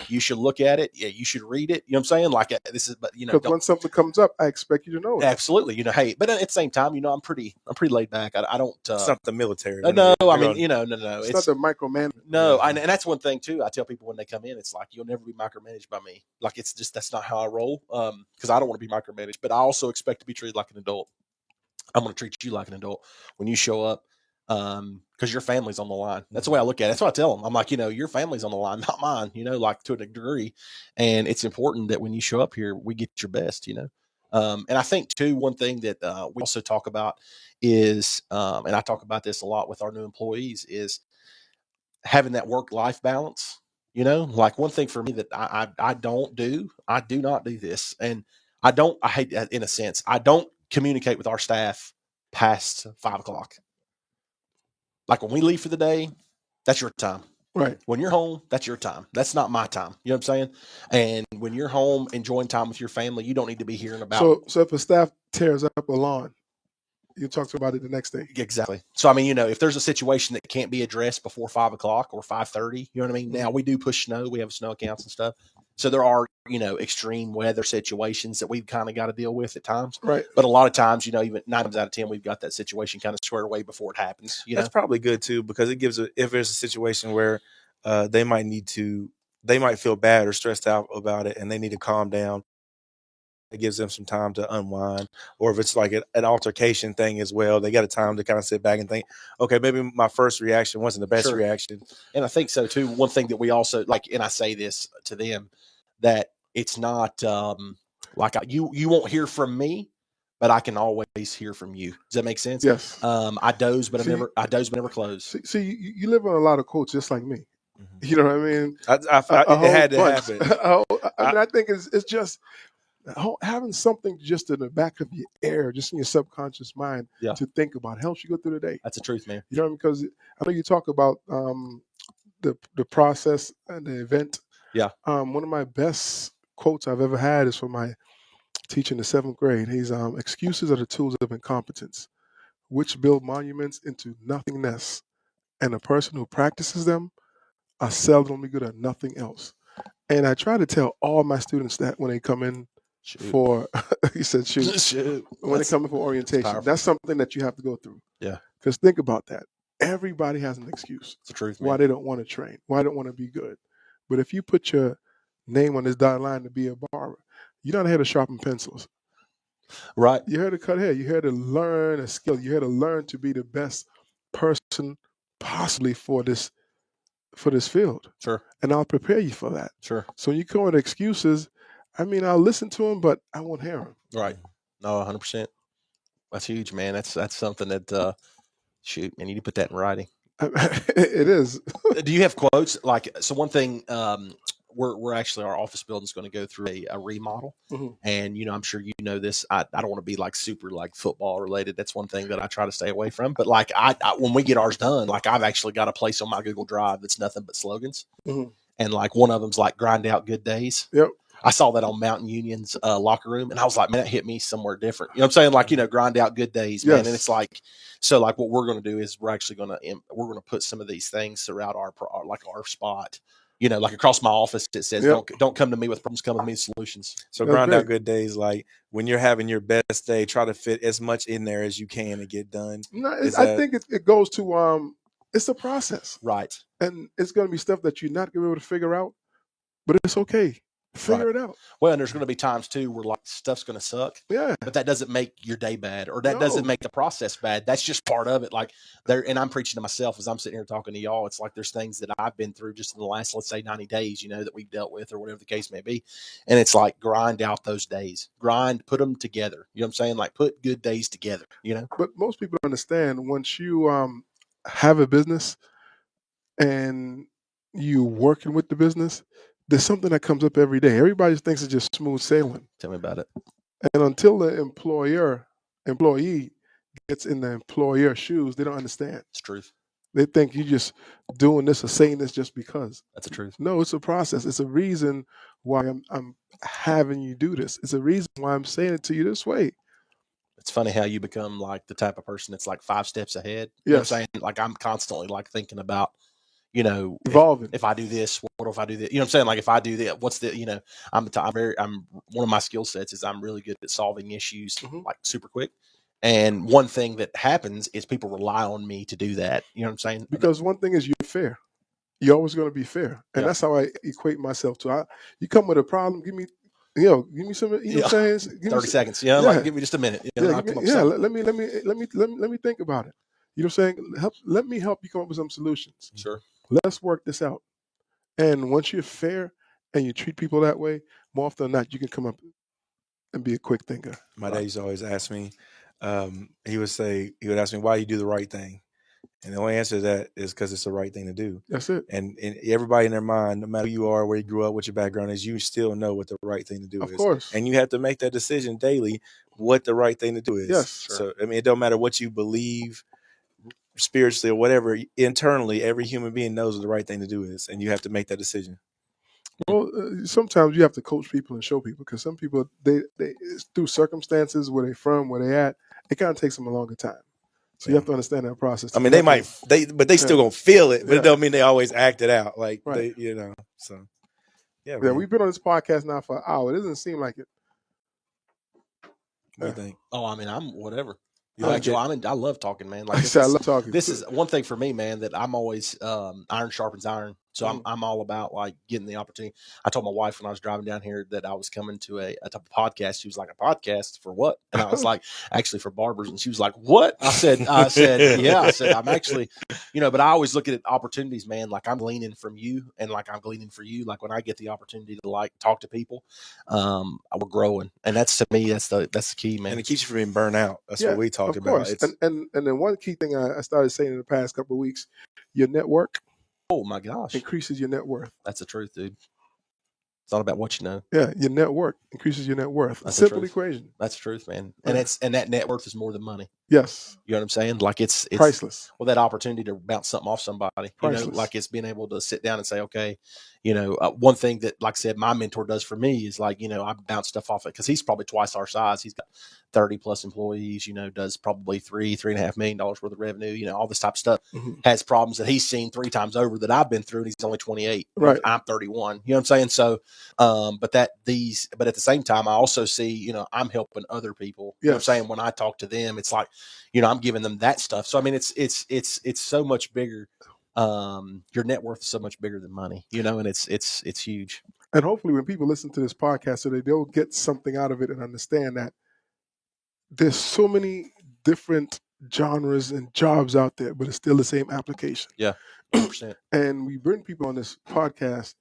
You should look at it. Yeah, you should read it. You know what I'm saying? Like, this is, but, you know, because when something comes up, I expect you to know it. Absolutely. You know, hey, but at the same time, you know, I'm pretty laid back. I don't. It's not the military. No, I mean, you know, no. It's not the micromanagement. No, and that's one thing too. I tell people when they come in, it's like, you'll never be micromanaged by me. Like, it's just, that's not how I roll. Because I don't want to be micromanaged, but I also expect to be treated like an adult. I'm going to treat you like an adult when you show up, because your family's on the line. That's the way I look at it. That's what I tell them. I'm like, you know, your family's on the line, not mine. You know, like, to a degree, and it's important that when you show up here, we get your best. You know. And I think too, one thing that we also talk about is, and I talk about this a lot with our new employees, is having that work-life balance. You know, like, one thing for me that I do not do this, and I hate that, in a sense, I don't communicate with our staff past 5 o'clock. Like, when we leave for the day, that's your time. Right. When you're home, that's your time. That's not my time. You know what I'm saying? And when you're home enjoying time with your family, you don't need to be hearing about. So if a staff tears up a lawn, you talk about it the next day. Exactly. So, I mean, you know, if there's a situation that can't be addressed before 5 o'clock or 5:30, you know what I mean? Now, we do push snow. We have snow accounts and stuff. So there are, you know, extreme weather situations that we've kind of got to deal with at times. Right. But a lot of times, you know, even 9 times out of 10, we've got that situation kind of squared away before it happens. You know? That's probably good too, because it gives if there's a situation where they might feel bad or stressed out about it, and they need to calm down. It gives them some time to unwind. Or if it's like an altercation thing as well, they got a time to kind of sit back and think, okay, maybe my first reaction wasn't the best reaction. And I think so too. One thing that we also like, and I say this to them, that it's not like you won't hear from me, but I can always hear from you. Does that make sense? Yes. I doze, but I never close. See, you live on a lot of quotes just like me. Mm-hmm. You know what I mean? It had to happen. I think it's just having something just in the back of your air, just in your subconscious mind to think about, helps you go through the day. That's the truth, man. You know what I mean? Because I know you talk about the process and the event. Yeah. One of my best quotes I've ever had is from my teacher in the 7th grade. He's excuses are the tools of incompetence, which build monuments into nothingness, and a person who practices them are seldomly good at nothing else. And I try to tell all my students that when they come in Shoot. for, he said, shoot, Shoot. when they come in for orientation, powerful. that's something that you have to go through. Yeah. Because think about that. Everybody has an excuse It's the truth, why man. they don't want to train, why they don't want to be good. But if you put your name on this dotted line to be a barber, you're not here to sharpen pencils. Right. You're here to cut hair. You're here to learn a skill. You're here to learn to be the best person possibly for this field. Sure. And I'll prepare you for that. Sure. So when you come with excuses, I mean, I'll listen to them, but I won't hear them. Right. No, 100%. That's huge, man. That's something that, shoot, man, you need to put that in writing. It is. Do you have quotes? Like, so one thing, we're actually, our office building is going to go through a remodel. Mhm. And, I'm sure you know this. I don't want to be like super like football related. That's one thing that I try to stay away from. But like I when we get ours done, like I've actually got a place on my Google Drive that's nothing but slogans. Mhm. And like one of them's like grind out good days. Yep. I saw that on Mountain Union's locker room, and I was like, man, that hit me somewhere different. You know what I'm saying? Like, grind out good days, man. Yes. And it's like, so like what we're going to do is we're actually going to put some of these things throughout our spot. Like across my office, it says, Yep. don't come to me with problems, come with me with solutions. So That's grind out great. good days. Like when you're having your best day, try to fit as much in there as you can to get done. No, Is I that- think it goes to it's a process, Right. and it's going to be stuff that you're not going to be able to figure out, but it's okay. Figure it out. Well, and there's going to be times too where like stuff's going to suck, Yeah. but that doesn't make your day bad, or that No. doesn't make the process bad. That's just part of it. Like and I'm preaching to myself as I'm sitting here talking to y'all. It's like there's things that I've been through just in the last, let's say 90 days, that we've dealt with or whatever the case may be. And it's like grind out those days, put them together. You know what I'm saying? Like put good days together, But most people understand once you have a business and you working with the business, there's something that comes up every day. Everybody thinks it's just smooth sailing. Tell me about it. And until the employee gets in the employer's shoes, they don't understand. It's truth. They think you're just doing this or saying this just because. That's the truth. No, it's a process. It's a reason why I'm having you do this. It's a reason why I'm saying it to you this way. It's funny how you become like the type of person that's like 5 steps ahead. You know what I'm Yes. saying? Like I'm constantly like thinking about, Evolving. if I do this, what if I do that? You know what I'm saying? Like if I do that, what's the, I'm one of my skill sets is I'm really good at solving issues like super quick. And one thing that happens is people rely on me to do that. You know what I'm saying? Because one thing is you're fair. You're always going to be fair. And Yeah. that's how I equate myself to. You come with a problem, give me some, you know what I'm saying? Give me 30 seconds. yeah. Like give me just a minute. I'll come up with something. let me think about it. You know what I'm saying? Let me help you come up with some solutions. Sure. Let's work this out. And once you're fair and you treat people that way, more often than not, you can come up and be a quick thinker. My dad used to always ask me, he would ask me, why you do the right thing? And the only answer to that is because it's the right thing to do. That's it. And everybody in their mind, no matter who you are, where you grew up, what your background is, you still know what the right thing to do is. Of course. And you have to make that decision daily, what the right thing to do is. Yes. So, I mean, it don't matter what you believe spiritually or whatever, internally, every human being knows what the right thing to do is. And you have to make that decision. Well, sometimes you have to coach people and show people because some people, they through circumstances, where they're from, where they at, it kind of takes them a longer time. So you have to understand that process. I mean, they still gonna feel it, but it don't mean they always act it out. Like Right. So yeah. Yeah, we've been on this podcast now for an hour. It doesn't seem like it. What do you think? Oh, I mean, I'm whatever. You like it? I love talking, man. Like I said, I love talking. this is one thing for me, man, that I'm always iron sharpens iron. So I'm all about like getting the opportunity. I told my wife when I was driving down here that I was coming to a type of podcast. She was like, a podcast for what? And I was like, actually for barbers. And she was like, what? I said, yeah. I said, I'm actually, but I always look at opportunities, man. Like I'm gleaning from you and like I'm gleaning for you. Like when I get the opportunity to like talk to people, we're growing. And that's, to me, that's the key, man. And it keeps you from being burnt out. That's what we talked of about. Course. And then one key thing I started saying in the past couple of weeks, your network Oh my gosh. increases your net worth. That's the truth, dude. It's all about what you know. Yeah, your network increases your net worth. That's Simple the truth. equation. That's the truth, man. Yeah. And that net worth is more than money. Yes. You know what I'm saying? Like it's Priceless. well, that opportunity to bounce something off somebody, Priceless. like it's being able to sit down and say, okay, one thing that, like I said, my mentor does for me is like, I bounce stuff off it because he's probably twice our size. He's got 30 plus employees, does probably $3.5 million worth of revenue, all this type of stuff, has problems that he's seen 3 times over that I've been through. And he's only 28. Right. I'm 31. You know what I'm saying? So, but at the same time, I also see, I'm helping other people. You know what I'm saying? When I talk to them, it's like, I'm giving them that stuff. So, I mean, it's so much bigger. Your net worth is so much bigger than money, and it's huge. And hopefully when people listen to this podcast, so they'll get something out of it and understand that there's so many different genres and jobs out there, but it's still the same application. Yeah, 100%. And we bring people on this podcast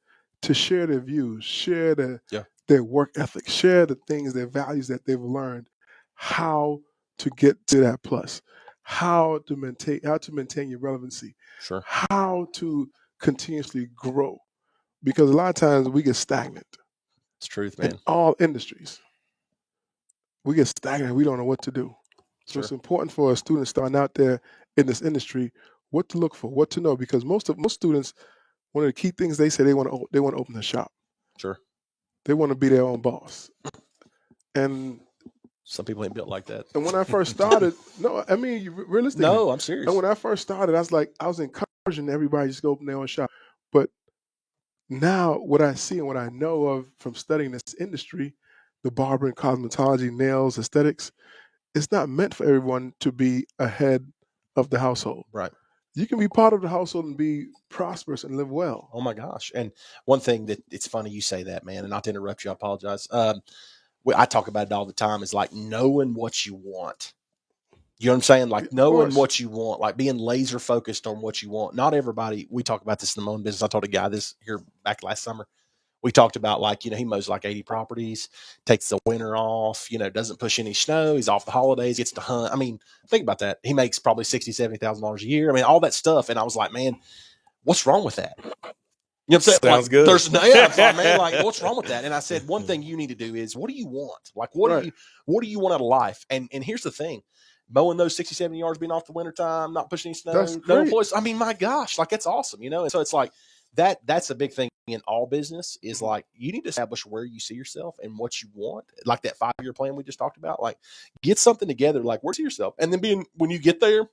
to share their views, share their work ethic, share the things, their values that they've learned, how to get to that plus, how to maintain your relevancy, Sure, how to continuously grow. Because a lot of times we get stagnant. It's truth, man. In all industries. We get stagnant. We don't know what to do. So it's important for a student starting out there in this industry, what to look for, what to know. Because most students, one of the key things they say they want to open a shop. Sure. They want to be their own boss. And some people ain't built like that. And when I first started, no, I mean realistically. No, I'm serious. And when I first started, I was encouraging everybody just to open their own shop. But now what I see and what I know of from studying this industry, the barbering, cosmetology, nails, aesthetics, it's not meant for everyone to be ahead of the household. Right. You can be part of the household and be prosperous and live well. Oh my gosh. And one thing that it's funny you say that, man, and not to interrupt you, I apologize. I talk about it all the time is like knowing what you want. You know what I'm saying? Like knowing what you want, like being laser focused on what you want. Not everybody, we talk about this in the mowing business. I told a guy this here back last summer. We talked about like, he mows like 80 properties, takes the winter off, doesn't push any snow. He's off the holidays, gets to hunt. I mean, think about that. He makes probably $60,000, $70,000 a year. I mean, all that stuff. And I was like, man, what's wrong with that? You know what I'm saying? Sounds good. There's man, like, what's wrong with that? And I said, one thing you need to do is, what do you want? Like, what do you want out of life? And here's the thing. Mowing those 60, 70 yards, being off the wintertime, not pushing any snow, no employees. I mean, my gosh, like that's awesome, And so it's like that's a big thing in all business is like you need to establish where you see yourself and what you want. Like that 5-year plan we just talked about. Like get something together, like where do you see yourself? And then when you get there,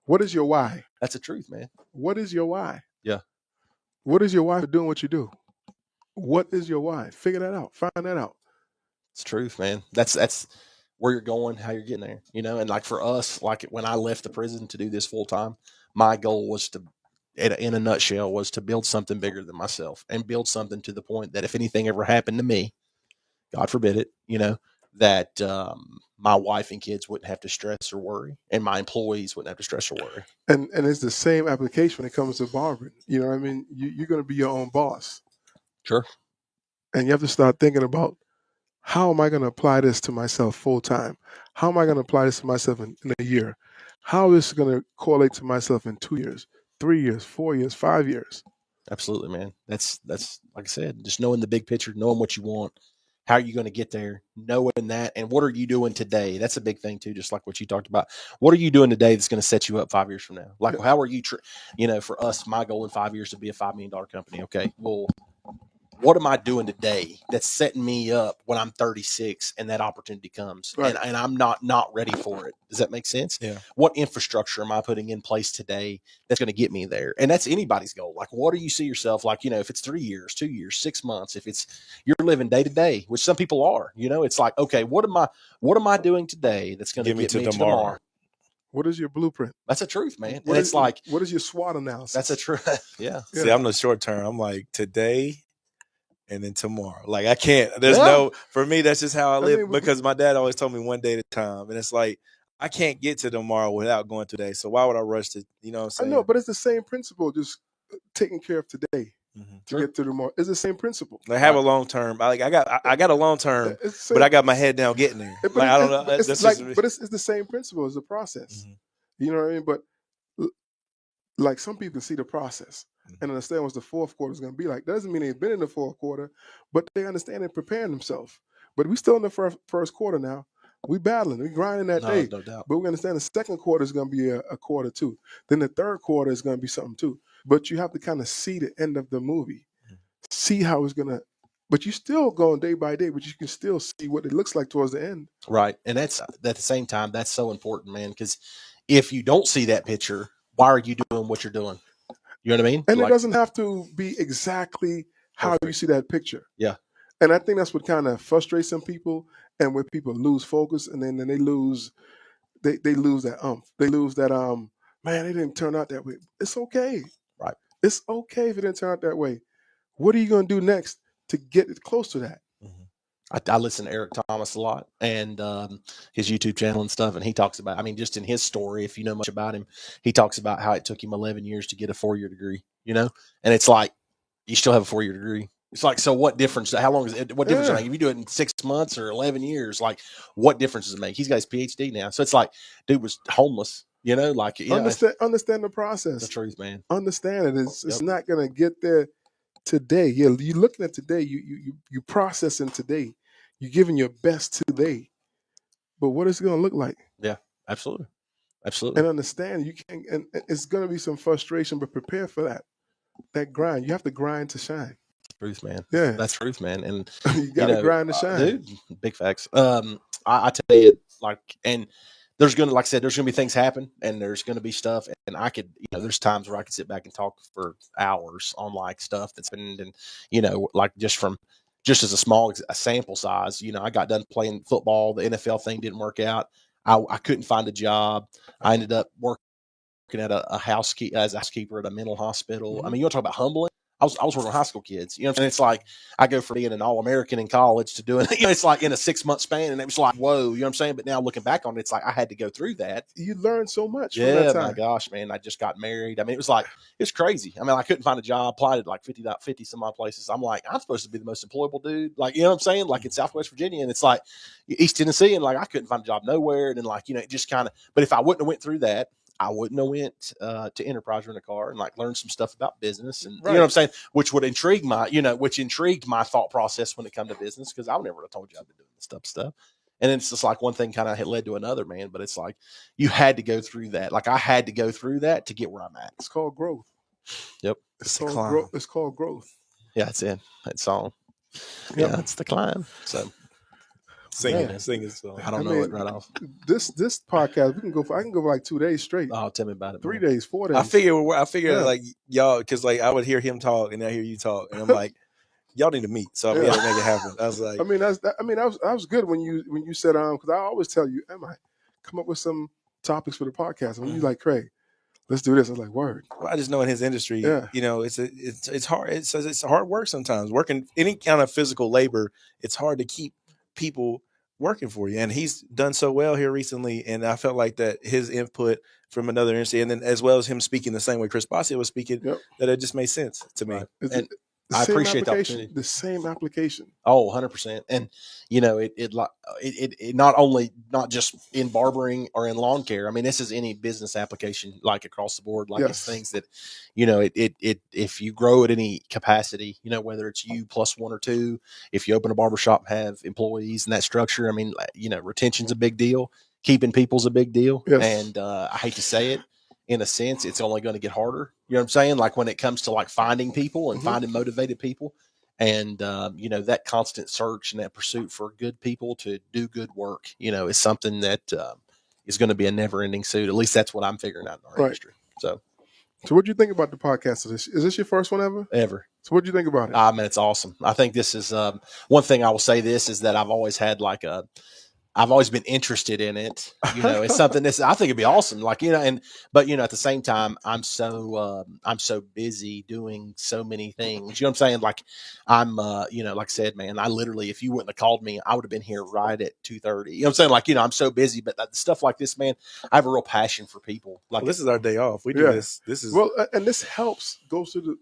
what is your why? That's the truth, man. What is your why? Yeah. What is your why for doing what you do? What is your why? Figure that out. Find that out. It's truth, man. That's where you're going, how you're getting there, And like for us, like when I left the prison to do this full time, my goal was to, in a nutshell, was to build something bigger than myself and build something to the point that if anything ever happened to me, God forbid it, that my wife and kids wouldn't have to stress or worry, and my employees wouldn't have to stress or worry. And it's the same application when it comes to barbering. You know what I mean? You're going to be your own boss. Sure. And you have to start thinking about, how am I going to apply this to myself full time? How am I going to apply this to myself in a year? How is this going to correlate to myself in 2 years, 3 years, 4 years, 5 years? Absolutely, man. That's like I said, just knowing the big picture, knowing what you want, how are you going to get there, knowing that, and what are you doing today? That's a big thing too, just like what you talked about. What are you doing today that's going to set you up 5 years from now? Like, how are you, for us, my goal in 5 years to be a $5 million company. Okay, well, what am I doing today that's setting me up when I'm 36 and that opportunity comes and I'm not ready for it? Does that make sense? Yeah. What infrastructure am I putting in place today that's going to get me there? And that's anybody's goal. Like, what do you see yourself? Like, if it's 3 years, 2 years, 6 months, if it's you're living day to day, which some people are, it's like, okay, what am I doing today that's going to get me to tomorrow? What is your blueprint? That's the truth, man. And it's like, what is your SWOT analysis? That's a truth. Yeah. See, I'm the short term. I'm like today and then tomorrow. Like I can't, for me, that's just how I live because my dad always told me one day at a time. And it's like, I can't get to tomorrow without going today. So why would I rush to, you know what I'm saying? I know, but it's the same principle, just taking care of today to get to tomorrow. It's the same principle. I have a long term. I got a long term, but I got my head down getting there. I don't know. But it's the same principle as the process. You know what I mean? But like some people can see the process and understand what the fourth quarter is going to be like. That doesn't mean they've been in the fourth quarter, but they understand and preparing themselves. But we're still in the first quarter now. We battling, we grinding that No, day. no doubt. But we understand the second quarter is going to be a quarter too. Then the third quarter is going to be something too. But you have to kind of see the end of the movie, see how it's going to. But you still going day by day, but you can still see what it looks like towards the end. Right. And that's at the same time, that's so important, man. Because if you don't see that picture, why are you doing what you're doing? You know what I mean? And Like, it doesn't have to be exactly how you see that picture. Yeah. And I think that's what kind of frustrates some people, and where people lose focus, and then they lose they lose that they lose that man, it didn't turn out that way. It's okay. Right. It's okay if it didn't turn out that way. What are you going to do next to get it close to that? I listen to Eric Thomas a lot, and his YouTube channel and stuff. And he talks about, I mean, just in his story, if you know much about him, he talks about how it took him 11 years to get a 4-year degree, you know? And it's like, you still have a 4-year degree. It's like, so what difference? How long is it? What difference does it make? If you do it in 6 months or 11 years, like, what difference does it make? He's got his PhD now. So it's like, dude was homeless, you know? Like, you Understand the process. The truth, man. Understand it. It's not going to get there today. Yeah, you're looking at today. You processing today. You're giving your best today. But what is it going to look like? Yeah, absolutely. Absolutely. And understand you can, and it's going to be some frustration, but prepare for that grind. You have to grind to shine. Truth, man. Yeah, that's truth, man. And you got to grind to shine, dude. Big facts. I tell you, like, and there's gonna, like I said, there's gonna be things happen, and there's gonna be stuff, and I could, there's times where I could sit back and talk for hours on like stuff that's been, and like just as a small a sample size, I got done playing football. The NFL thing didn't work out. I couldn't find a job. I ended up working at a housekeeper as a housekeeper at a mental hospital. Mm-hmm. I mean, you want to talk about humbling? I was working with high school kids, and it's like I go from being an All-American in college to doing, it's like in a 6-month span, and it was like, whoa, you know what I'm saying? But now looking back on it, it's like I had to go through that. You learn so much. Yeah, from that time. My gosh, man, I just got married. I mean, it's crazy. I mean, I couldn't find a job, applied at like 50 some odd places. I'm like, I'm supposed to be the most employable dude, like, you know what I'm saying? Like in Southwest Virginia, and it's like East Tennessee, and like I couldn't find a job nowhere, and then like it just kind of. But if I wouldn't have went through that, I wouldn't have went to Enterprise Rent a Car and like learned some stuff about business, and you know what I'm saying, which would intrigue my thought process when it comes to business, because I would never have told you I've been doing this stuff. And it's just like one thing kind of had led to another, man. But it's like you had to go through that. Like I had to go through that to get where I'm at. It's called growth. Yep, it's called growth. It's called growth. Yeah, it's in that song. Yep. Yeah, it's the climb. So. Sing it song. I don't know it right off. This podcast I can go for like 2 days straight. Oh, tell me about it. 3 days, 4 days. I figure like y'all, because like I would hear him talk and I hear you talk, and I'm like, y'all need to meet, so we got to make it happen. I was like, I was good when you said because I always tell you, I come up with some topics for the podcast, and when you like, Craig, let's do this. I was like, word. Well, I just know in his industry, it's hard. It's hard work sometimes. Working any kind of physical labor, it's hard to keep people working for you, and he's done so well here recently, and I felt like that his input from another industry, and then as well as him speaking the same way Chris Bossy was speaking, that it just made sense to me. And I appreciate the opportunity. The same application. Oh, 100%. And it not just in barbering or in lawn care. I mean, this is any business application, like across the board. Like it's things that, if you grow at any capacity, whether it's you plus one or two, if you open a barbershop, have employees and that structure, I mean, retention's a big deal. Keeping people's a big deal. Yes. And I hate to say it, in a sense, it's only going to get harder. You know what I'm saying? Like when it comes to like finding people and finding motivated people, and that constant search and that pursuit for good people to do good work, is something that is going to be a never-ending suit. At least that's what I'm figuring out in our industry. So what do you think about the podcast? Is this your first one ever? Ever. So what do you think about it? Man, it's awesome. I think this is one thing I will say. This is that I've always had I've always been interested in it. It's something I think it'd be awesome. Like, but at the same time, I'm so busy doing so many things. You know what I'm saying? Like I'm, like I said, man, I literally, if you wouldn't have called me, I would have been here right at 2:30. You know what I'm saying? Like, I'm so busy, but stuff like this, man, I have a real passion for people. Like this is our day off. We do this. This is and this helps goes through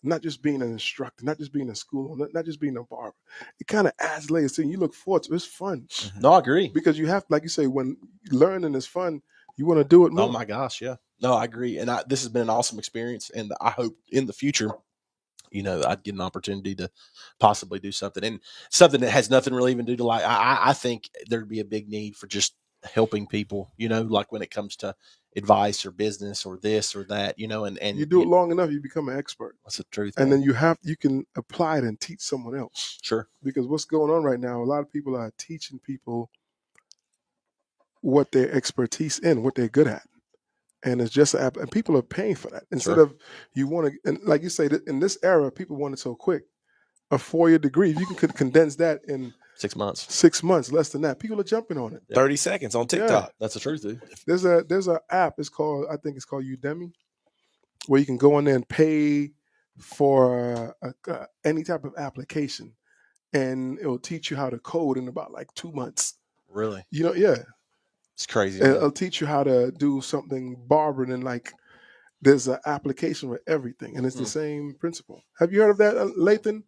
not just being an instructor, not just being in school, not just being a barber. It kind of adds layers to it. You look forward to it. It's fun. No, I agree. Because you have, like you say, when learning is fun, you want to do it more. Oh, my gosh, yeah. No, I agree. And this has been an awesome experience. And I hope in the future I'd get an opportunity to possibly do something, and something that has nothing really even to do to like. I think there'd be a big need for just helping people, like when it comes to advice or business or this or that, and you do it long enough, you become an expert. That's the truth. And man. then you can apply it and teach someone else. Sure. Because what's going on right now, a lot of people are teaching people what their expertise in, what they're good at. And it's just and people are paying for that. Instead Sure. of you want to, and like you say, in this era, people want it so quick. A 4-year degree, if you can condense that in 6 months. 6 months, less than that, people are jumping on it. 30 seconds on TikTok. Yeah. That's the truth, dude. There's a app. I think it's called Udemy, where you can go in there and pay for any type of application, and it will teach you how to code in about like 2 months. Really? Yeah. It's crazy. It'll teach you how to do something barbering, and like there's an application with everything, and it's the same principle. Have you heard of that, Lathan?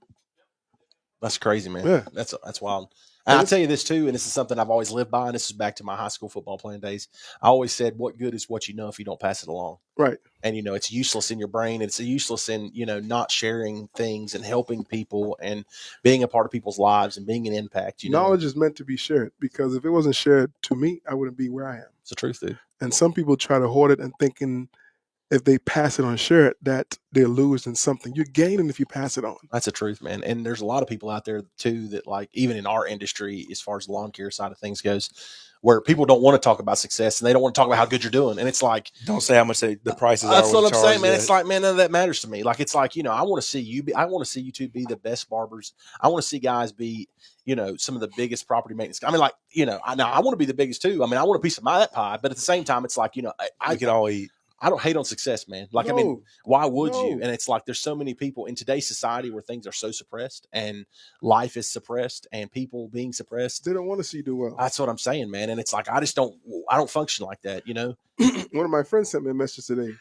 That's crazy, man. Yeah. That's wild. And I'll tell you this too, and this is something I've always lived by, and this is back to my high school football playing days. I always said, what good is what you know if you don't pass it along? Right. And, it's useless in your brain. It's useless in, not sharing things and helping people and being a part of people's lives and being an impact. Knowledge is meant to be shared, because if it wasn't shared to me, I wouldn't be where I am. It's the truth, dude. And some people try to hoard it and thinking if they pass it on, share it, that they're losing something. You're gaining if you pass it on. That's the truth, man. And there's a lot of people out there too that, like, even in our industry, as far as the lawn care side of things goes, where people don't want to talk about success and they don't want to talk about how good you're doing. And it's like, don't say how much the prices are. That's what I'm saying, man. It's like, man, none of that matters to me. Like, it's like, I want to see you I want to see you two be the best barbers. I want to see guys be, some of the biggest property maintenance. I mean, like, I want to be the biggest too. I mean, I want a piece of that pie, but at the same time, it's like, I can all eat. I don't hate on success, man. Like, No. I mean, why would No. you? And it's like, there's so many people in today's society where things are so suppressed and life is suppressed and people being suppressed. They don't want to see you do well. That's what I'm saying, man. And it's like, I don't function like that, One of my friends sent me a message today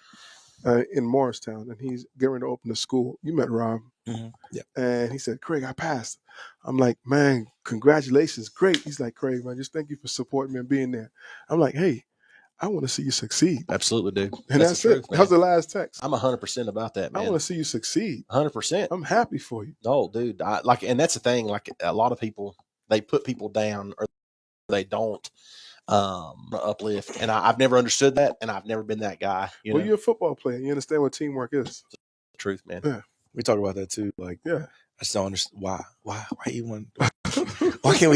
in Morristown, and he's getting ready to open a school. You met Rob. Mm-hmm. Yeah. And he said, Craig, I passed. I'm like, man, congratulations. Great. He's like, Craig, man, just thank you for supporting me and being there. I'm like, hey, I want to see you succeed. Absolutely, dude. And that's it. That was the last text. I'm 100% about that, man. I want to see you succeed. 100%. I'm happy for you. No, dude. And that's the thing. Like, a lot of people, they put people down or they don't uplift. And I've never understood that, and I've never been that guy. Well, you're a football player. You understand what teamwork is. The truth, man. Yeah. We talk about that too. Like, yeah. I just don't understand why you want. Why can't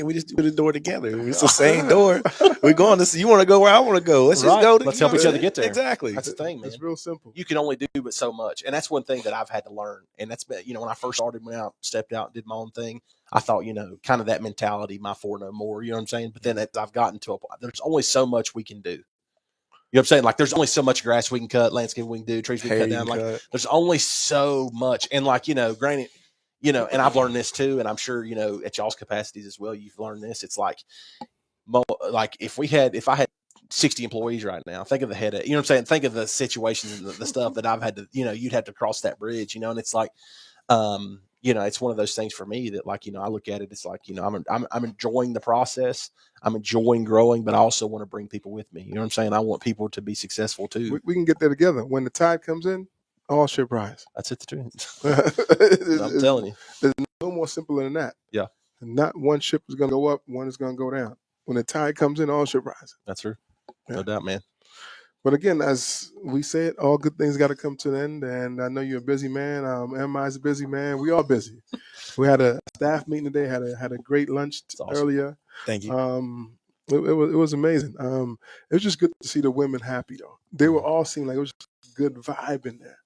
we just do the door together? It's the same door. We're going to see. You want to go where I want to go. Let's just go. Let's help each other get there. Exactly. That's the thing, man. It's real simple. You can only do but so much, and that's one thing that I've had to learn. And that's been, when I first started, stepped out, and did my own thing. I thought, kind of that mentality, my for no more. You know what I'm saying? But then I've gotten to there's only so much we can do. You know what I'm saying? Like, there's only so much grass we can cut, landscape we can do, trees we can cut down. Like, there's only so much. And like, granted, and I've learned this too, and I'm sure, at y'all's capacities as well, you've learned this. It's like if I had 60 employees right now, think of the headache, you know what I'm saying? Think of the situations and the stuff that I've had to, you'd have to cross that bridge, and it's like, it's one of those things for me that, like, I look at it, it's like, I'm enjoying the process. I'm enjoying growing, but I also want to bring people with me. You know what I'm saying? I want people to be successful too. We can get there together. When the tide comes in, all ship rise. That's it, the truth. I'm telling you. There's no more simpler than that. Yeah. And not one ship is going to go up, one is going to go down. When the tide comes in, all ship rise. That's true. Yeah. No doubt, man. But again, as we said, all good things got to come to an end. And I know you're a busy man. MI's a busy man. We all busy. We had a staff meeting today. Had a great lunch earlier. Thank you. It was amazing. It was just good to see the women happy though. They were all seeing like it was a good vibe in there.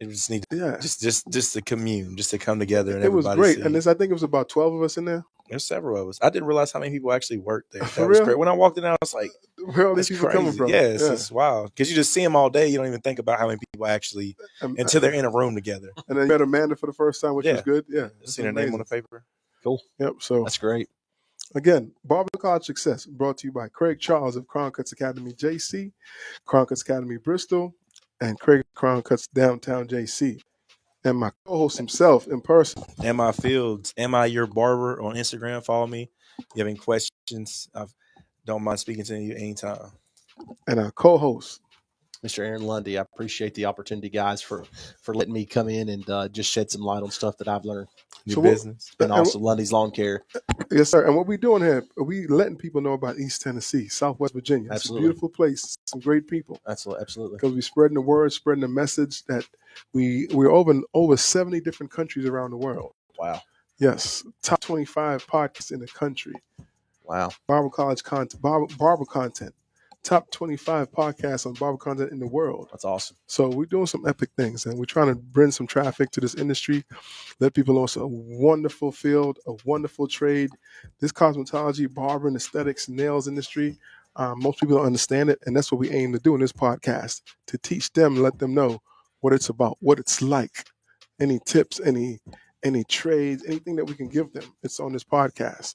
It just need just to commune, just to come together. And it was great. See. And I think it was about 12 of us in there. There's several of us. I didn't realize how many people actually worked there. For That was real? great. When I walked in, I was like, where all these people coming from? Yes, it's wild. Because you just see them all day. You don't even think about how many people actually, until they're in a room together. And then you met Amanda for the first time, which was good. Yeah. Seen her name on the paper. Cool. Yep. So that's great. Again, Barber College Success brought to you by Craig Charles of Crown Cutz Academy JC, Crown Cutz Academy Bristol, and Craig Crown Cutz Downtown JC. And my co-host himself in person. Ammi Fields. Ammi Your Barber on Instagram. Follow me. If you have any questions, I don't mind speaking to you anytime. And our co-host. Mr. Aaron Lundy. I appreciate the opportunity, guys, for letting me come in and just shed some light on stuff that I've learned. Your So business. And also Lundy's Lawn Care. Yes, sir. And what we doing here, we letting people know about East Tennessee, Southwest Virginia. It's Absolutely. a beautiful place, some great people. Absolutely. Because we spreading the word, spreading the message that we're over 70 different countries around the world. Wow. Yes, top 25 podcasts in the country. Wow. Barber College content, barber content. Top 25 podcasts on barber content in the world. That's awesome. So we're doing some epic things, and we're trying to bring some traffic to this industry. Let people know it's a wonderful field, a wonderful trade. This cosmetology, barbering, aesthetics, nails industry, most people don't understand it, and that's what we aim to do in this podcast, to teach them, let them know what it's about, what it's like. Any tips, any trades, anything that we can give them, it's on this podcast.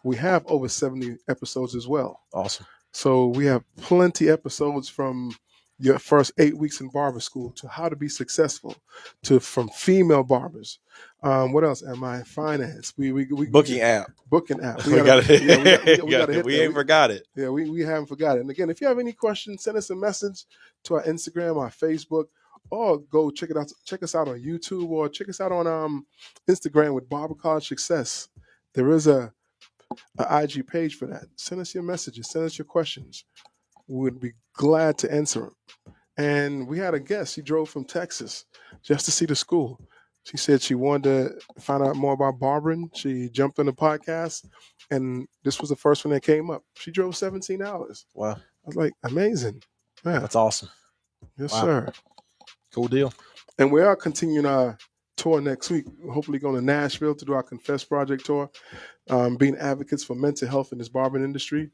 We have over 70 episodes as well. Awesome. So we have plenty episodes from your first 8 weeks in barber school to how to be successful, to from female barbers. What else? Am I finance? We Booking app. Booking app. We got it. We gotta hit We that. ain't forgot it. Yeah, we haven't forgot it. And again, if you have any questions, send us a message to our Instagram, our Facebook, or go check it out. Check us out on YouTube, or check us out on Instagram with Barber College Success. There is a IG page for that. Send us your messages. Send us your questions. We would be glad to answer them. And we had a guest. She drove from Texas just to see the school. She said she wanted to find out more about barbering. She jumped on the podcast, and this was the first one that came up. She drove 17 hours. Wow. I was like, amazing. Yeah. That's awesome. Yes, Wow. sir. Cool deal. And we are continuing our tour next week. We're hopefully going to Nashville to do our Confess Project tour. Being advocates for mental health in this barbering industry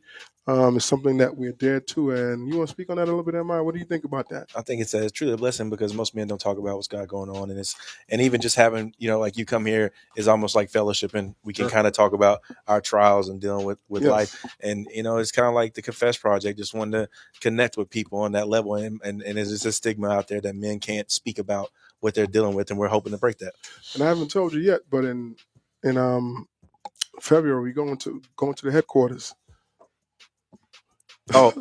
is something that we're dared to. And you want to speak on that a little bit, Ammi? What do you think about that? I think it's truly a blessing because most men don't talk about what's got going on, and even just having like you come here is almost like fellowship, and we can kind of talk about our trials and dealing with Yes. life, and it's kind of like the Confess Project, just wanting to connect with people on that level, and there's just a stigma out there that men can't speak about what they're dealing with, and we're hoping to break that. And I haven't told you yet, but in February we're going to the headquarters. Oh,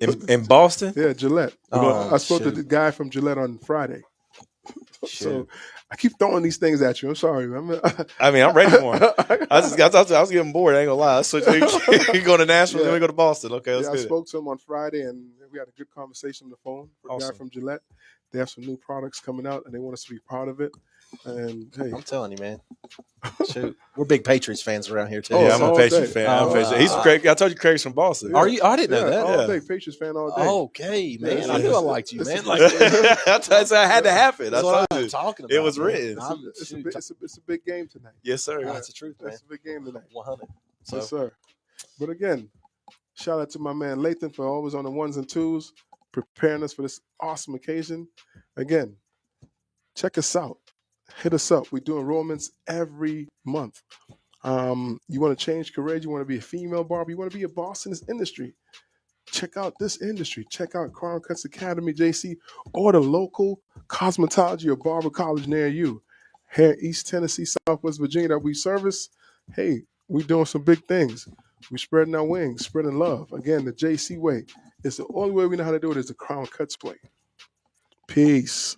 in Boston? Yeah, Gillette. I spoke to the guy from Gillette on Friday. So I keep throwing these things at you. I'm sorry, man. I mean, I'm ready for him. I was getting bored. I ain't gonna lie. So you go to Nashville, then we go to Boston. Okay, let's I get spoke to him on Friday, and we had a good conversation on the phone with a guy from Gillette. They have some new products coming out, and they want us to be part of it. And hey, I'm telling you, man. Shoot, we're big Patriots fans around here too. Yeah, I'm a all Patriots day. fan. He's Craig. I told you, Craig's from Boston. Are you? I didn't know that. All day, Patriots fan all day. Okay, man. I knew I liked you, man. Like, I had to happen. that's what I'm talking about. It was man. written. It's a big game tonight. Yes, sir. That's the truth, man. It's a big game tonight. 100. So, Yes, sir. But again, shout out to my man Lathan for always on the ones and twos, preparing us for this awesome occasion. Again, check us out. Hit us up. We do enrollments every month. You want to change careers? You want to be a female barber? You want to be a boss in this industry? Check out this industry. Check out Crown Cutz Academy, JC, or the local cosmetology or barber college near you. Here in East Tennessee, Southwest Virginia that we service, hey, we doing some big things. We spreading our wings, spreading love. Again, the JC way. It's the only way we know how to do it is the Crown Cutz way. Peace.